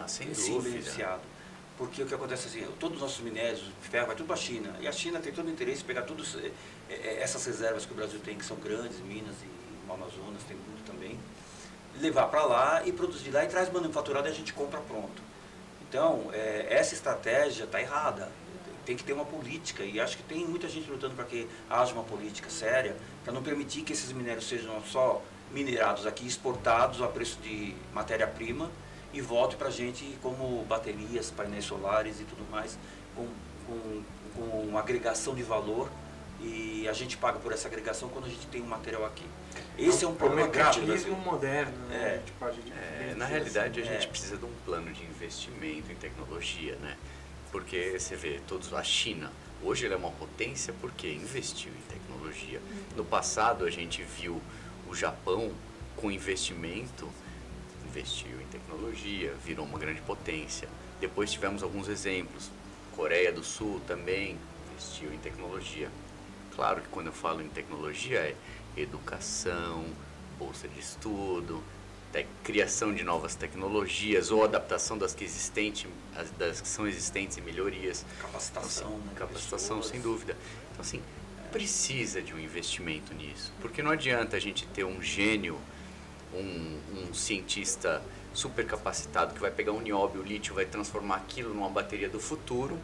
A: Sem dúvida.
B: Beneficiado. Porque o que acontece assim, todos os nossos minérios, ferro, vai tudo para a China. E a China tem todo o interesse em pegar todas essas reservas que o Brasil tem, que são grandes, Minas e o Amazonas, tem muito também, levar para lá e produzir lá e traz manufaturado e a gente compra pronto. Então, essa estratégia está errada. Tem que ter uma política, e acho que tem muita gente lutando para que haja uma política séria, para não permitir que esses minérios sejam só minerados aqui, exportados a preço de matéria-prima, e volte para a gente como baterias, painéis solares e tudo mais, com agregação de valor, e a gente paga por essa agregação quando a gente tem um material aqui. Esse é um problema grave.
D: O mercantilismo moderno, né? A gente pode
A: na realidade, a gente precisa de um plano de investimento em tecnologia, né? Porque você vê, a China, hoje ela é uma potência porque investiu em tecnologia. No passado, a gente viu o Japão com investimento, investiu em tecnologia, virou uma grande potência. Depois tivemos alguns exemplos. Coreia do Sul também investiu em tecnologia. Claro que quando eu falo em tecnologia é educação, bolsa de estudo, criação de novas tecnologias ou adaptação das que são existentes e melhorias.
B: Capacitação.
A: Então, assim, capacitação, sem dúvida. Então, assim, precisa de um investimento nisso. Porque não adianta a gente ter um gênio, um cientista super capacitado que vai pegar um nióbio, o lítio, vai transformar aquilo numa bateria do futuro.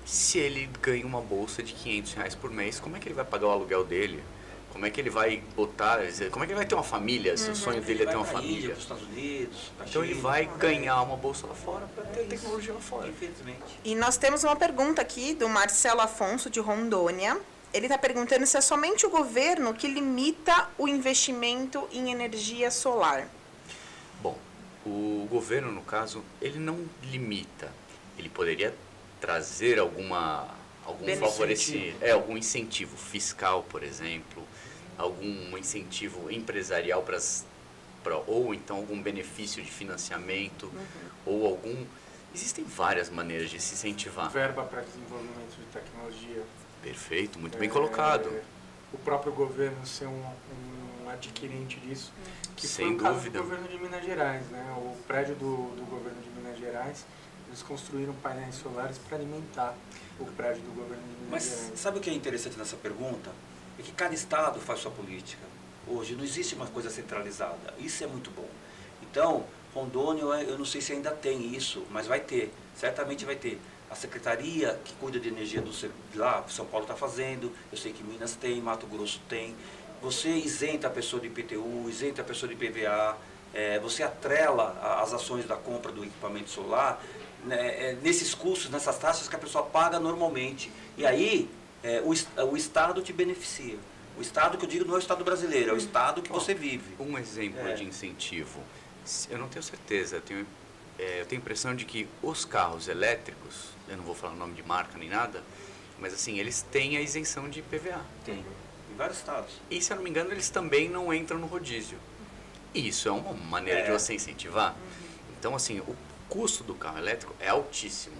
A: Se ele ganha uma bolsa de R$500 por mês, como é que ele vai pagar o aluguel dele? Como é que ele vai botar, como é que ele vai ter uma família, se o sonho dele é ter uma família?
B: Para os Estados Unidos,
A: então ele vai ganhar uma bolsa lá fora para ter tecnologia lá fora.
B: Infelizmente.
C: E nós temos uma pergunta aqui do Marcelo Afonso, de Rondônia. Ele está perguntando se é somente o governo que limita o investimento em energia solar.
A: Bom, o governo, no caso, ele não limita. Ele poderia trazer algum favorecimento, algum incentivo fiscal, por exemplo, algum incentivo empresarial ou então algum benefício de financiamento, ou existem várias maneiras de se incentivar.
D: Verba para desenvolvimento de tecnologia.
A: Perfeito, muito bem colocado.
D: O próprio governo ser um adquirente disso, que
A: sem
D: foi o
A: dúvida.
D: caso do governo de Minas Gerais, né? O prédio do governo de Minas Gerais, eles construíram painéis solares para alimentar o prédio do governo de Minas Gerais.
B: Mas sabe o que é interessante nessa pergunta? É que cada estado faz sua política. Hoje não existe uma coisa centralizada. Isso é muito bom. Então, Rondônia, eu não sei se ainda tem isso, mas vai ter. Certamente vai ter. A secretaria que cuida de energia lá, São Paulo está fazendo. Eu sei que Minas tem, Mato Grosso tem. Você isenta a pessoa de IPTU, isenta a pessoa de IPVA. Você atrela as ações da compra do equipamento solar nesses custos, nessas taxas que a pessoa paga normalmente. E aí, o Estado te beneficia. O Estado que eu digo não é o Estado brasileiro, é o Estado que você vive.
A: Um exemplo de incentivo, eu não tenho certeza, eu tenho a impressão de que os carros elétricos, eu não vou falar o nome de marca nem nada, mas assim, eles têm a isenção de IPVA.
B: Tem, em vários estados.
A: E se eu não me engano, eles também não entram no rodízio. E isso é uma maneira de você incentivar. Então, assim, o custo do carro elétrico é altíssimo.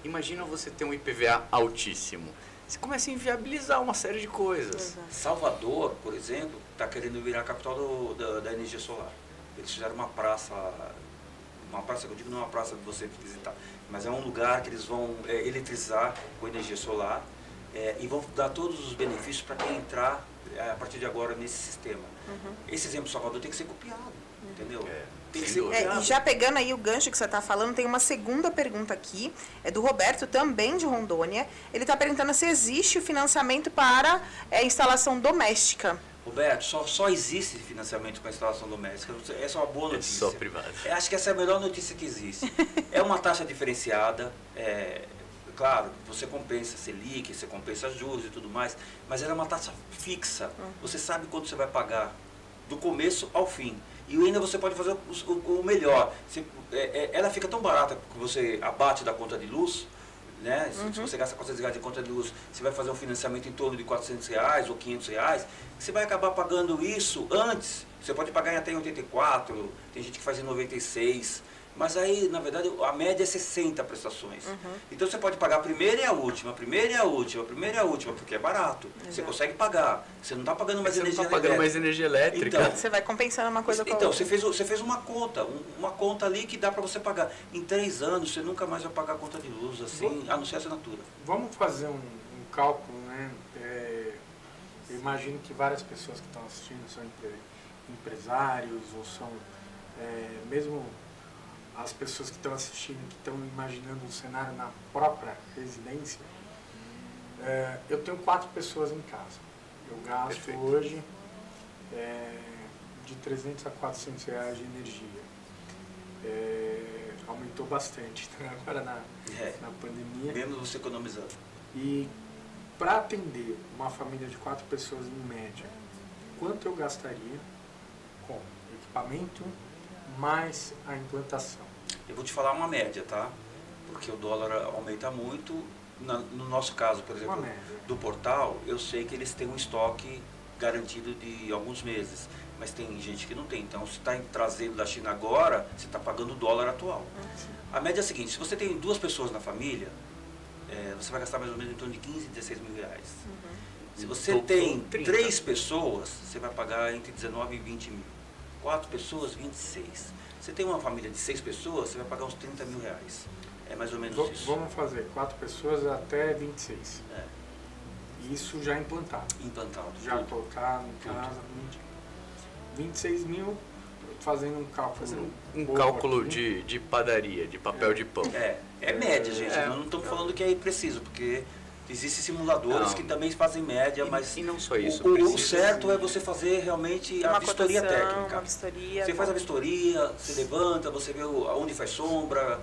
A: Imagina você ter um IPVA altíssimo. Você começa a inviabilizar uma série de coisas.
B: Salvador, por exemplo, está querendo virar a capital da energia solar. Eles fizeram uma praça que eu digo não é uma praça de você visitar, mas é um lugar que eles vão eletrizar com energia solar e vão dar todos os benefícios para quem entrar a partir de agora nesse sistema. Esse exemplo de Salvador tem que ser copiado, entendeu? Tem que ser copiado.
C: E já pegando aí o gancho que você está falando, tem uma segunda pergunta aqui, é do Roberto, também de Rondônia. Ele está perguntando se existe o financiamento para instalação doméstica.
B: Roberto, só existe financiamento para instalação doméstica. Essa é uma boa notícia.
A: É só privado.
B: Acho que essa é a melhor notícia que existe. É uma taxa diferenciada. Claro, você compensa Selic, você compensa juros e tudo mais, mas ela é uma taxa fixa. Você sabe quanto você vai pagar, do começo ao fim. E ainda você pode fazer o melhor. Ela fica tão barata que você abate da conta de luz, né? Se você gasta R$400 de conta de luz, você vai fazer um financiamento em torno de R$400 ou R$500, você vai acabar pagando isso antes. Você pode pagar em até em 84, tem gente que faz em 96. Mas aí, na verdade, a média é 60 prestações. Então você pode pagar a primeira e a última, a primeira e a última, a primeira e a última, porque é barato. Você consegue pagar. Você não está pagando mais energia elétrica.
A: Você não está pagando mais energia elétrica.
C: Então, você vai compensando uma coisa com a outra.
B: Então, você fez uma conta ali que dá para você pagar. Em 3 anos, você nunca mais vai pagar a conta de luz, assim, a não ser a assinatura.
D: Vamos fazer um cálculo, né? Eu imagino que várias pessoas que estão assistindo são empresários ou são mesmo as pessoas que estão assistindo, que estão imaginando um cenário na própria residência. Eu tenho 4 pessoas em casa. Eu gasto hoje de R$300 a R$400 de energia. Aumentou bastante agora na pandemia.
B: Mesmo você economizando.
D: E para atender uma família de 4 pessoas em média, quanto eu gastaria com equipamento mais a implantação?
B: Eu vou te falar uma média, tá? Porque o dólar aumenta muito. No nosso caso, por exemplo, do portal, eu sei que eles têm um estoque garantido de alguns meses. mas tem gente que não tem. Então, se está trazendo da China agora, você está pagando o dólar atual. A média é a seguinte, se você tem 2 pessoas na família, você vai gastar mais ou menos em torno de 15, 16 mil reais. Se você tem 3 pessoas, você vai pagar entre 19 e 20 mil. 4 pessoas, 26. Você tem uma família de 6 pessoas, você vai pagar uns 30 mil reais. É mais ou menos isso.
D: Vamos fazer 4 pessoas até 26. Isso já implantado.
B: Implantado.
D: Já colocar em casa, 26 mil, fazendo um cálculo.
A: Um cálculo de padaria, de papel de pão.
B: É média, gente. Nós não estamos falando que é preciso, porque existem simuladores que também fazem média, mas
A: e não só isso.
B: O certo é você fazer realmente a vistoria técnica.
C: Vistoria,
B: você faz a vistoria, você levanta, você vê onde faz sombra,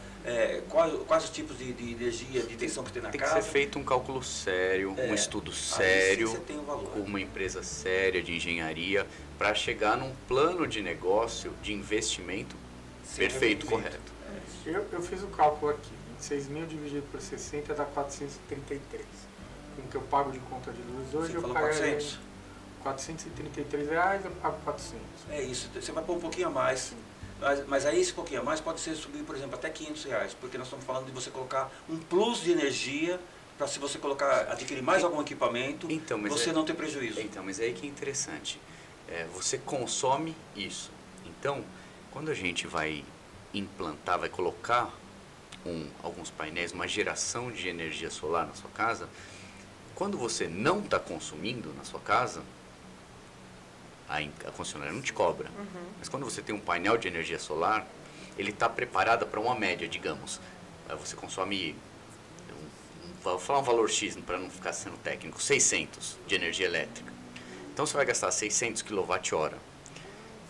B: quais os tipos de energia, de tensão que tem na casa.
A: Tem que ser feito um cálculo sério, um estudo sério,
B: você tem um valor.
A: Com uma empresa séria de engenharia, para chegar num plano de negócio, de investimento perfeito, correto.
D: Eu fiz o cálculo aqui. 26 mil dividido por 60 dá 433. Com o que eu pago de conta de luz hoje, eu pago 433 reais, eu pago 400.
B: É isso, você vai pôr um pouquinho a mais. Mas aí esse pouquinho a mais pode ser subir, por exemplo, até 500 reais, porque nós estamos falando de você colocar um plus de energia para se você adquirir mais algum equipamento, você não ter prejuízo.
A: Então, mas aí que é interessante. Você consome isso. Então, quando a gente vai implantar, vai colocar alguns painéis, uma geração de energia solar na sua casa, quando você não está consumindo na sua casa, a concessionária não te cobra. Mas quando você tem um painel de energia solar, ele está preparado para uma média, digamos. Você consome, vou falar um valor X para não ficar sendo técnico, 600 de energia elétrica. Então você vai gastar 600 kWh.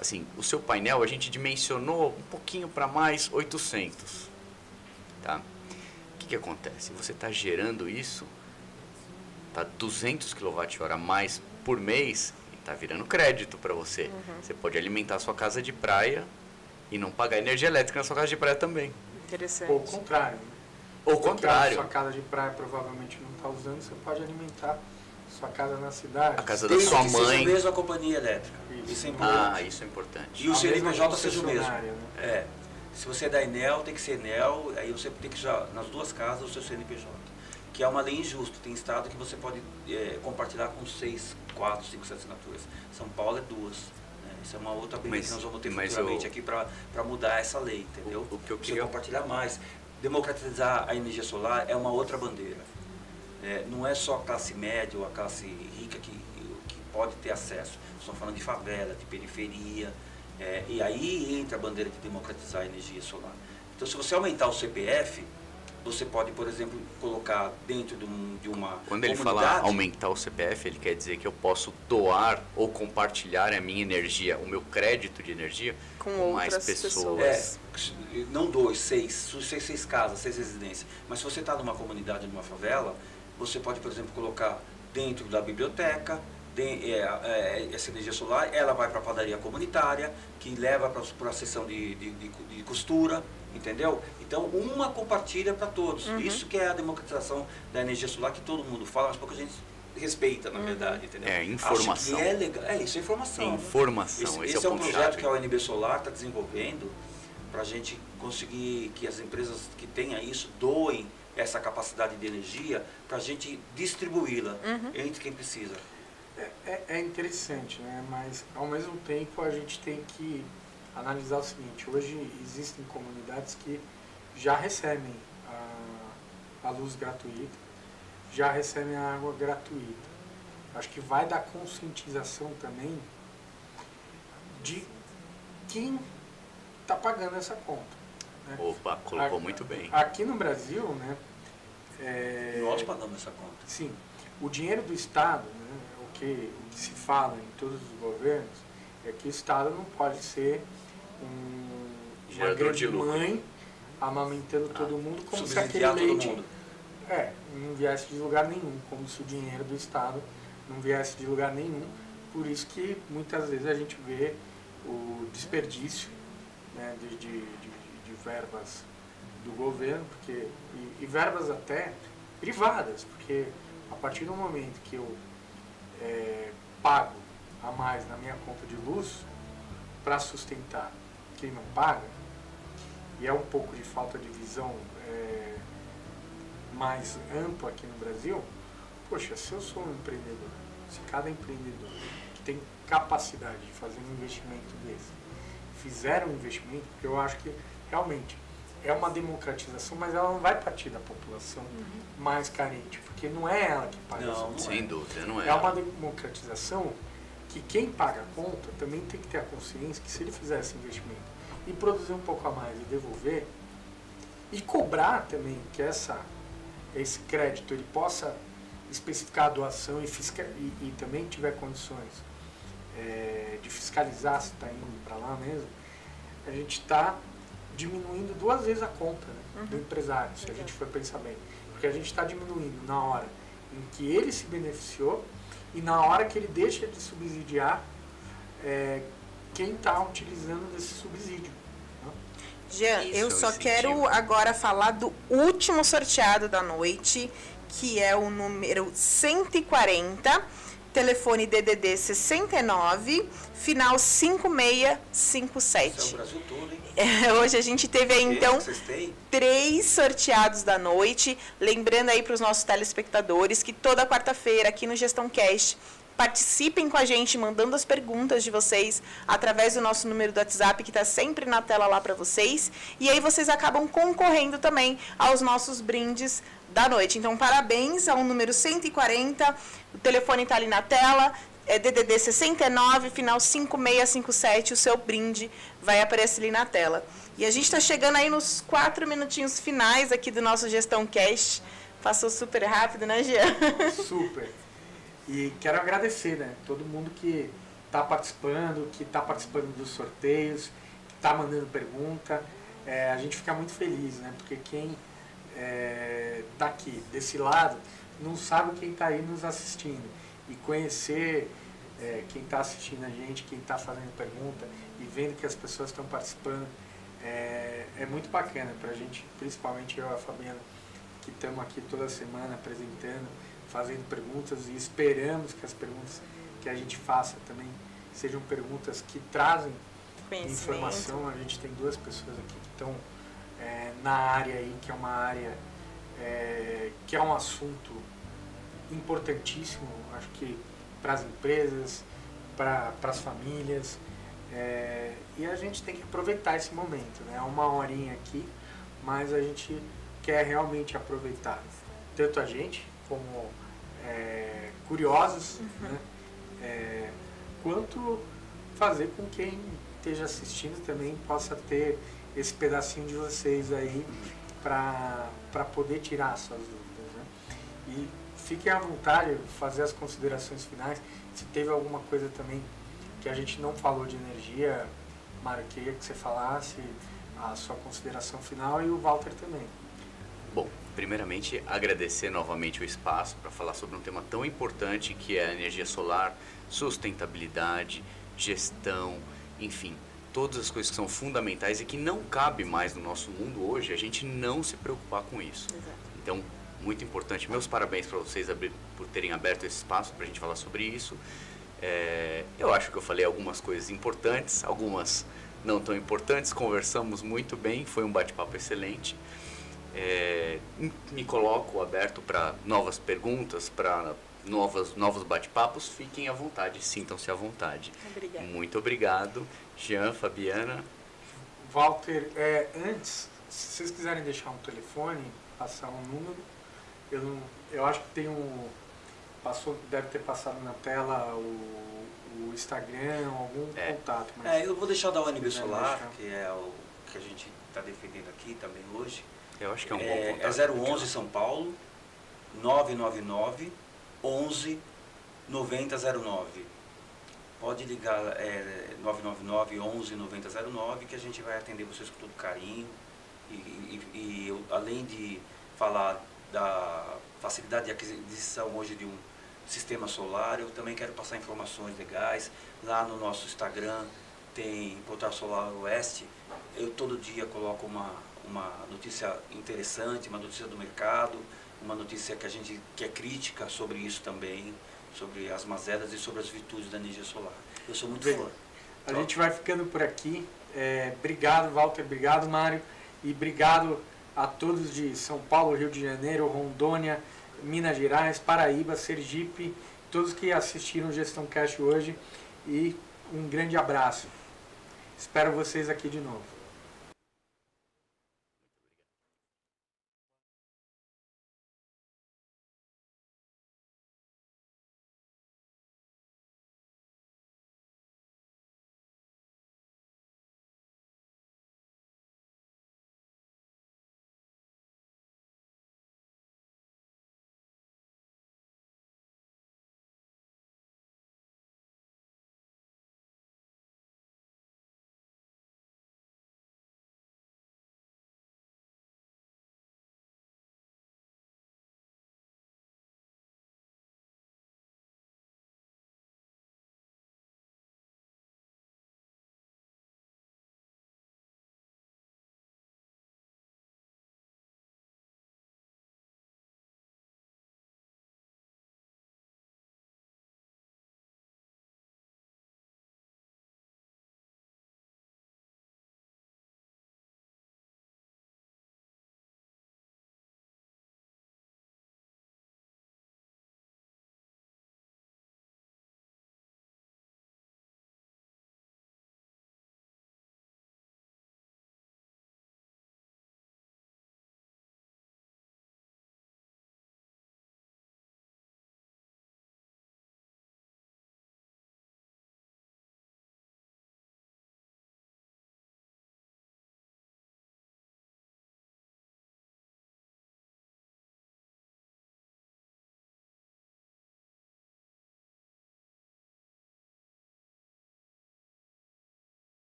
A: Assim, o seu painel a gente dimensionou um pouquinho para mais 800. Tá? O que acontece? Você está gerando isso, tá 200 kWh a mais por mês e está virando crédito para você. Você pode alimentar a sua casa de praia e não pagar energia elétrica na sua casa de praia também.
C: Interessante.
D: Ou o contrário.
A: Ou contrário.
D: A sua casa de praia provavelmente não está usando, você pode alimentar sua casa na cidade.
A: A casa da sua mãe.
B: Seja mesmo a companhia elétrica. Isso é importante.
A: Isso é importante.
B: E o CNPJ seja o mesmo.
D: Né?
B: Se você é da Enel, tem que ser Enel, aí você tem que já, nas 2 casas, o seu CNPJ. Que é uma lei injusta. Tem estado que você pode compartilhar com 6, 4, 5 assinaturas. São Paulo é 2. Isso é uma outra briga que nós vamos ter futuramente aqui para mudar essa lei, entendeu?
A: O que eu queria
B: compartilhar mais. Democratizar a energia solar é uma outra bandeira. Não é só a classe média ou a classe rica que pode ter acesso. Estamos falando de favela, de periferia. E aí entra a bandeira de democratizar a energia solar. Então, se você aumentar o CPF, você pode, por exemplo, colocar dentro de uma
A: Quando ele fala aumentar o CPF, ele quer dizer que eu posso doar ou compartilhar a minha energia, o meu crédito de energia com mais pessoas.
B: Não 2, 6 casas, 6 residências. Mas se você está numa comunidade, numa favela, você pode, por exemplo, colocar dentro da biblioteca, essa energia solar, ela vai para a padaria comunitária, que leva para a seção de costura, entendeu? Então, uma compartilha para todos. Isso que é a democratização da energia solar, que todo mundo fala, mas pouca gente respeita, na verdade, entendeu?
A: Informação.
B: Acho que é legal. Isso é informação.
A: Informação.
B: Esse é um projeto que a UNB Solar está desenvolvendo para a gente conseguir que as empresas que tenham isso doem essa capacidade de energia para a gente distribuí-la entre quem precisa.
D: É interessante, né? Mas ao mesmo tempo a gente tem que analisar o seguinte: hoje existem comunidades que já recebem a luz gratuita, já recebem a água gratuita. Acho que vai dar conscientização também de quem está pagando essa conta. Né?
A: Opa, colocou muito bem.
D: Aqui no Brasil, né?
B: Nós pagamos essa conta.
D: Sim. O dinheiro do Estado, né, o que se fala em todos os governos, é que o Estado não pode ser uma grande mãe amamentando todo mundo, como se aquele leite não viesse de lugar nenhum, como se o dinheiro do Estado não viesse de lugar nenhum. Por isso que muitas vezes a gente vê o desperdício, né, de verbas do governo, porque, e verbas até privadas, porque a partir do momento que eu pago a mais na minha conta de luz para sustentar quem não paga, e é um pouco de falta de visão mais ampla aqui no Brasil, poxa, se eu sou um empreendedor, se cada empreendedor que tem capacidade de fazer um investimento desse, fizer um investimento, porque eu acho que realmente é uma democratização, mas ela não vai partir da população mais carente, porque não é ela que paga essa conta.
A: Sem dúvida, não é.
D: É uma democratização que quem paga a conta também tem que ter a consciência que se ele fizer esse investimento e produzir um pouco a mais e devolver, e cobrar também que esse crédito ele possa especificar a doação e também tiver condições de fiscalizar se está indo para lá mesmo, a gente está diminuindo 2 vezes a conta, né, do empresário, se a gente for pensar bem. Porque a gente está diminuindo na hora em que ele se beneficiou e na hora que ele deixa de subsidiar quem está utilizando desse subsídio.
C: Jean, eu só quero agora falar do último sorteado da noite, que é o número 140, telefone DDD 69, final 5657.
B: Isso é o Brasil todo, hein?
C: Hoje a gente teve aí, então, 3 sorteados da noite. Lembrando aí para os nossos telespectadores que toda quarta-feira aqui no Gestão Cast, participem com a gente, mandando as perguntas de vocês através do nosso número do WhatsApp, que está sempre na tela lá para vocês. E aí vocês acabam concorrendo também aos nossos brindes da noite. Então, parabéns ao número 140, o telefone está ali na tela, é DDD 69, final 5657, o seu brinde vai aparecer ali na tela. E a gente está chegando aí nos 4 minutinhos finais aqui do nosso Gestão Cast. Passou super rápido, né, Jean?
D: Super. E quero agradecer, né, todo mundo que está participando dos sorteios, que está mandando pergunta. A gente fica muito feliz, né, porque quem está aqui, desse lado, não sabe quem está aí nos assistindo. E conhecer quem está assistindo a gente, quem está fazendo pergunta e vendo que as pessoas estão participando, é muito bacana para a gente, principalmente eu e a Fabiana, que estamos aqui toda semana apresentando, fazendo perguntas, e esperamos que as perguntas que a gente faça também sejam perguntas que trazem informação. A gente tem 2 pessoas aqui que estão na área aí, que é uma área que é um assunto importantíssimo, acho que para as empresas, para as famílias, e a gente tem que aproveitar esse momento, né? É uma horinha aqui, mas a gente quer realmente aproveitar, tanto a gente como curiosos, né? Quanto fazer com quem esteja assistindo também possa ter esse pedacinho de vocês aí para poder tirar as suas dúvidas, né? E fiquem à vontade de fazer as considerações finais. Se teve alguma coisa também que a gente não falou de energia, Mário, queria que você falasse a sua consideração final, e o Walter também.
A: Bom, primeiramente agradecer novamente o espaço para falar sobre um tema tão importante que é a energia solar, sustentabilidade, gestão, enfim, todas as coisas que são fundamentais e que não cabe mais no nosso mundo hoje a gente não se preocupar com isso.
C: Exato.
A: Então, muito importante, meus parabéns para vocês por terem aberto esse espaço para a gente falar sobre isso. Eu acho que eu falei algumas coisas importantes, algumas não tão importantes, conversamos muito bem, foi um bate-papo excelente. Me coloco aberto para novas perguntas, para novos bate-papos. Fiquem à vontade, sintam-se à vontade.
C: Obrigada.
A: Muito obrigado, Jean, Fabiana.
D: Walter, antes, se vocês quiserem deixar um telefone, passar um número, eu acho que tem deve ter passado na tela o Instagram, algum contato. Mas
B: eu vou deixar da ONB Solar, que é o que a gente está defendendo aqui também hoje.
A: Eu acho que é um bom contato.
B: É 011 São Paulo, 999 11 9009. Pode ligar 999 11 9009, que a gente vai atender vocês com todo carinho. E eu, além de falar da facilidade de aquisição hoje de um sistema solar, eu também quero passar informações legais. Lá no nosso Instagram tem Portal Solar Oeste. Eu todo dia coloco uma notícia interessante, uma notícia do mercado, uma notícia que é crítica sobre isso também, sobre as mazelas e sobre as virtudes da energia solar. Eu sou muito
D: Bem,
B: fã.
D: A gente vai ficando por aqui. Obrigado, Walter. Obrigado, Mário. E obrigado a todos de São Paulo, Rio de Janeiro, Rondônia, Minas Gerais, Paraíba, Sergipe, todos que assistiram o Gestão Cash hoje. E um grande abraço. Espero vocês aqui de novo.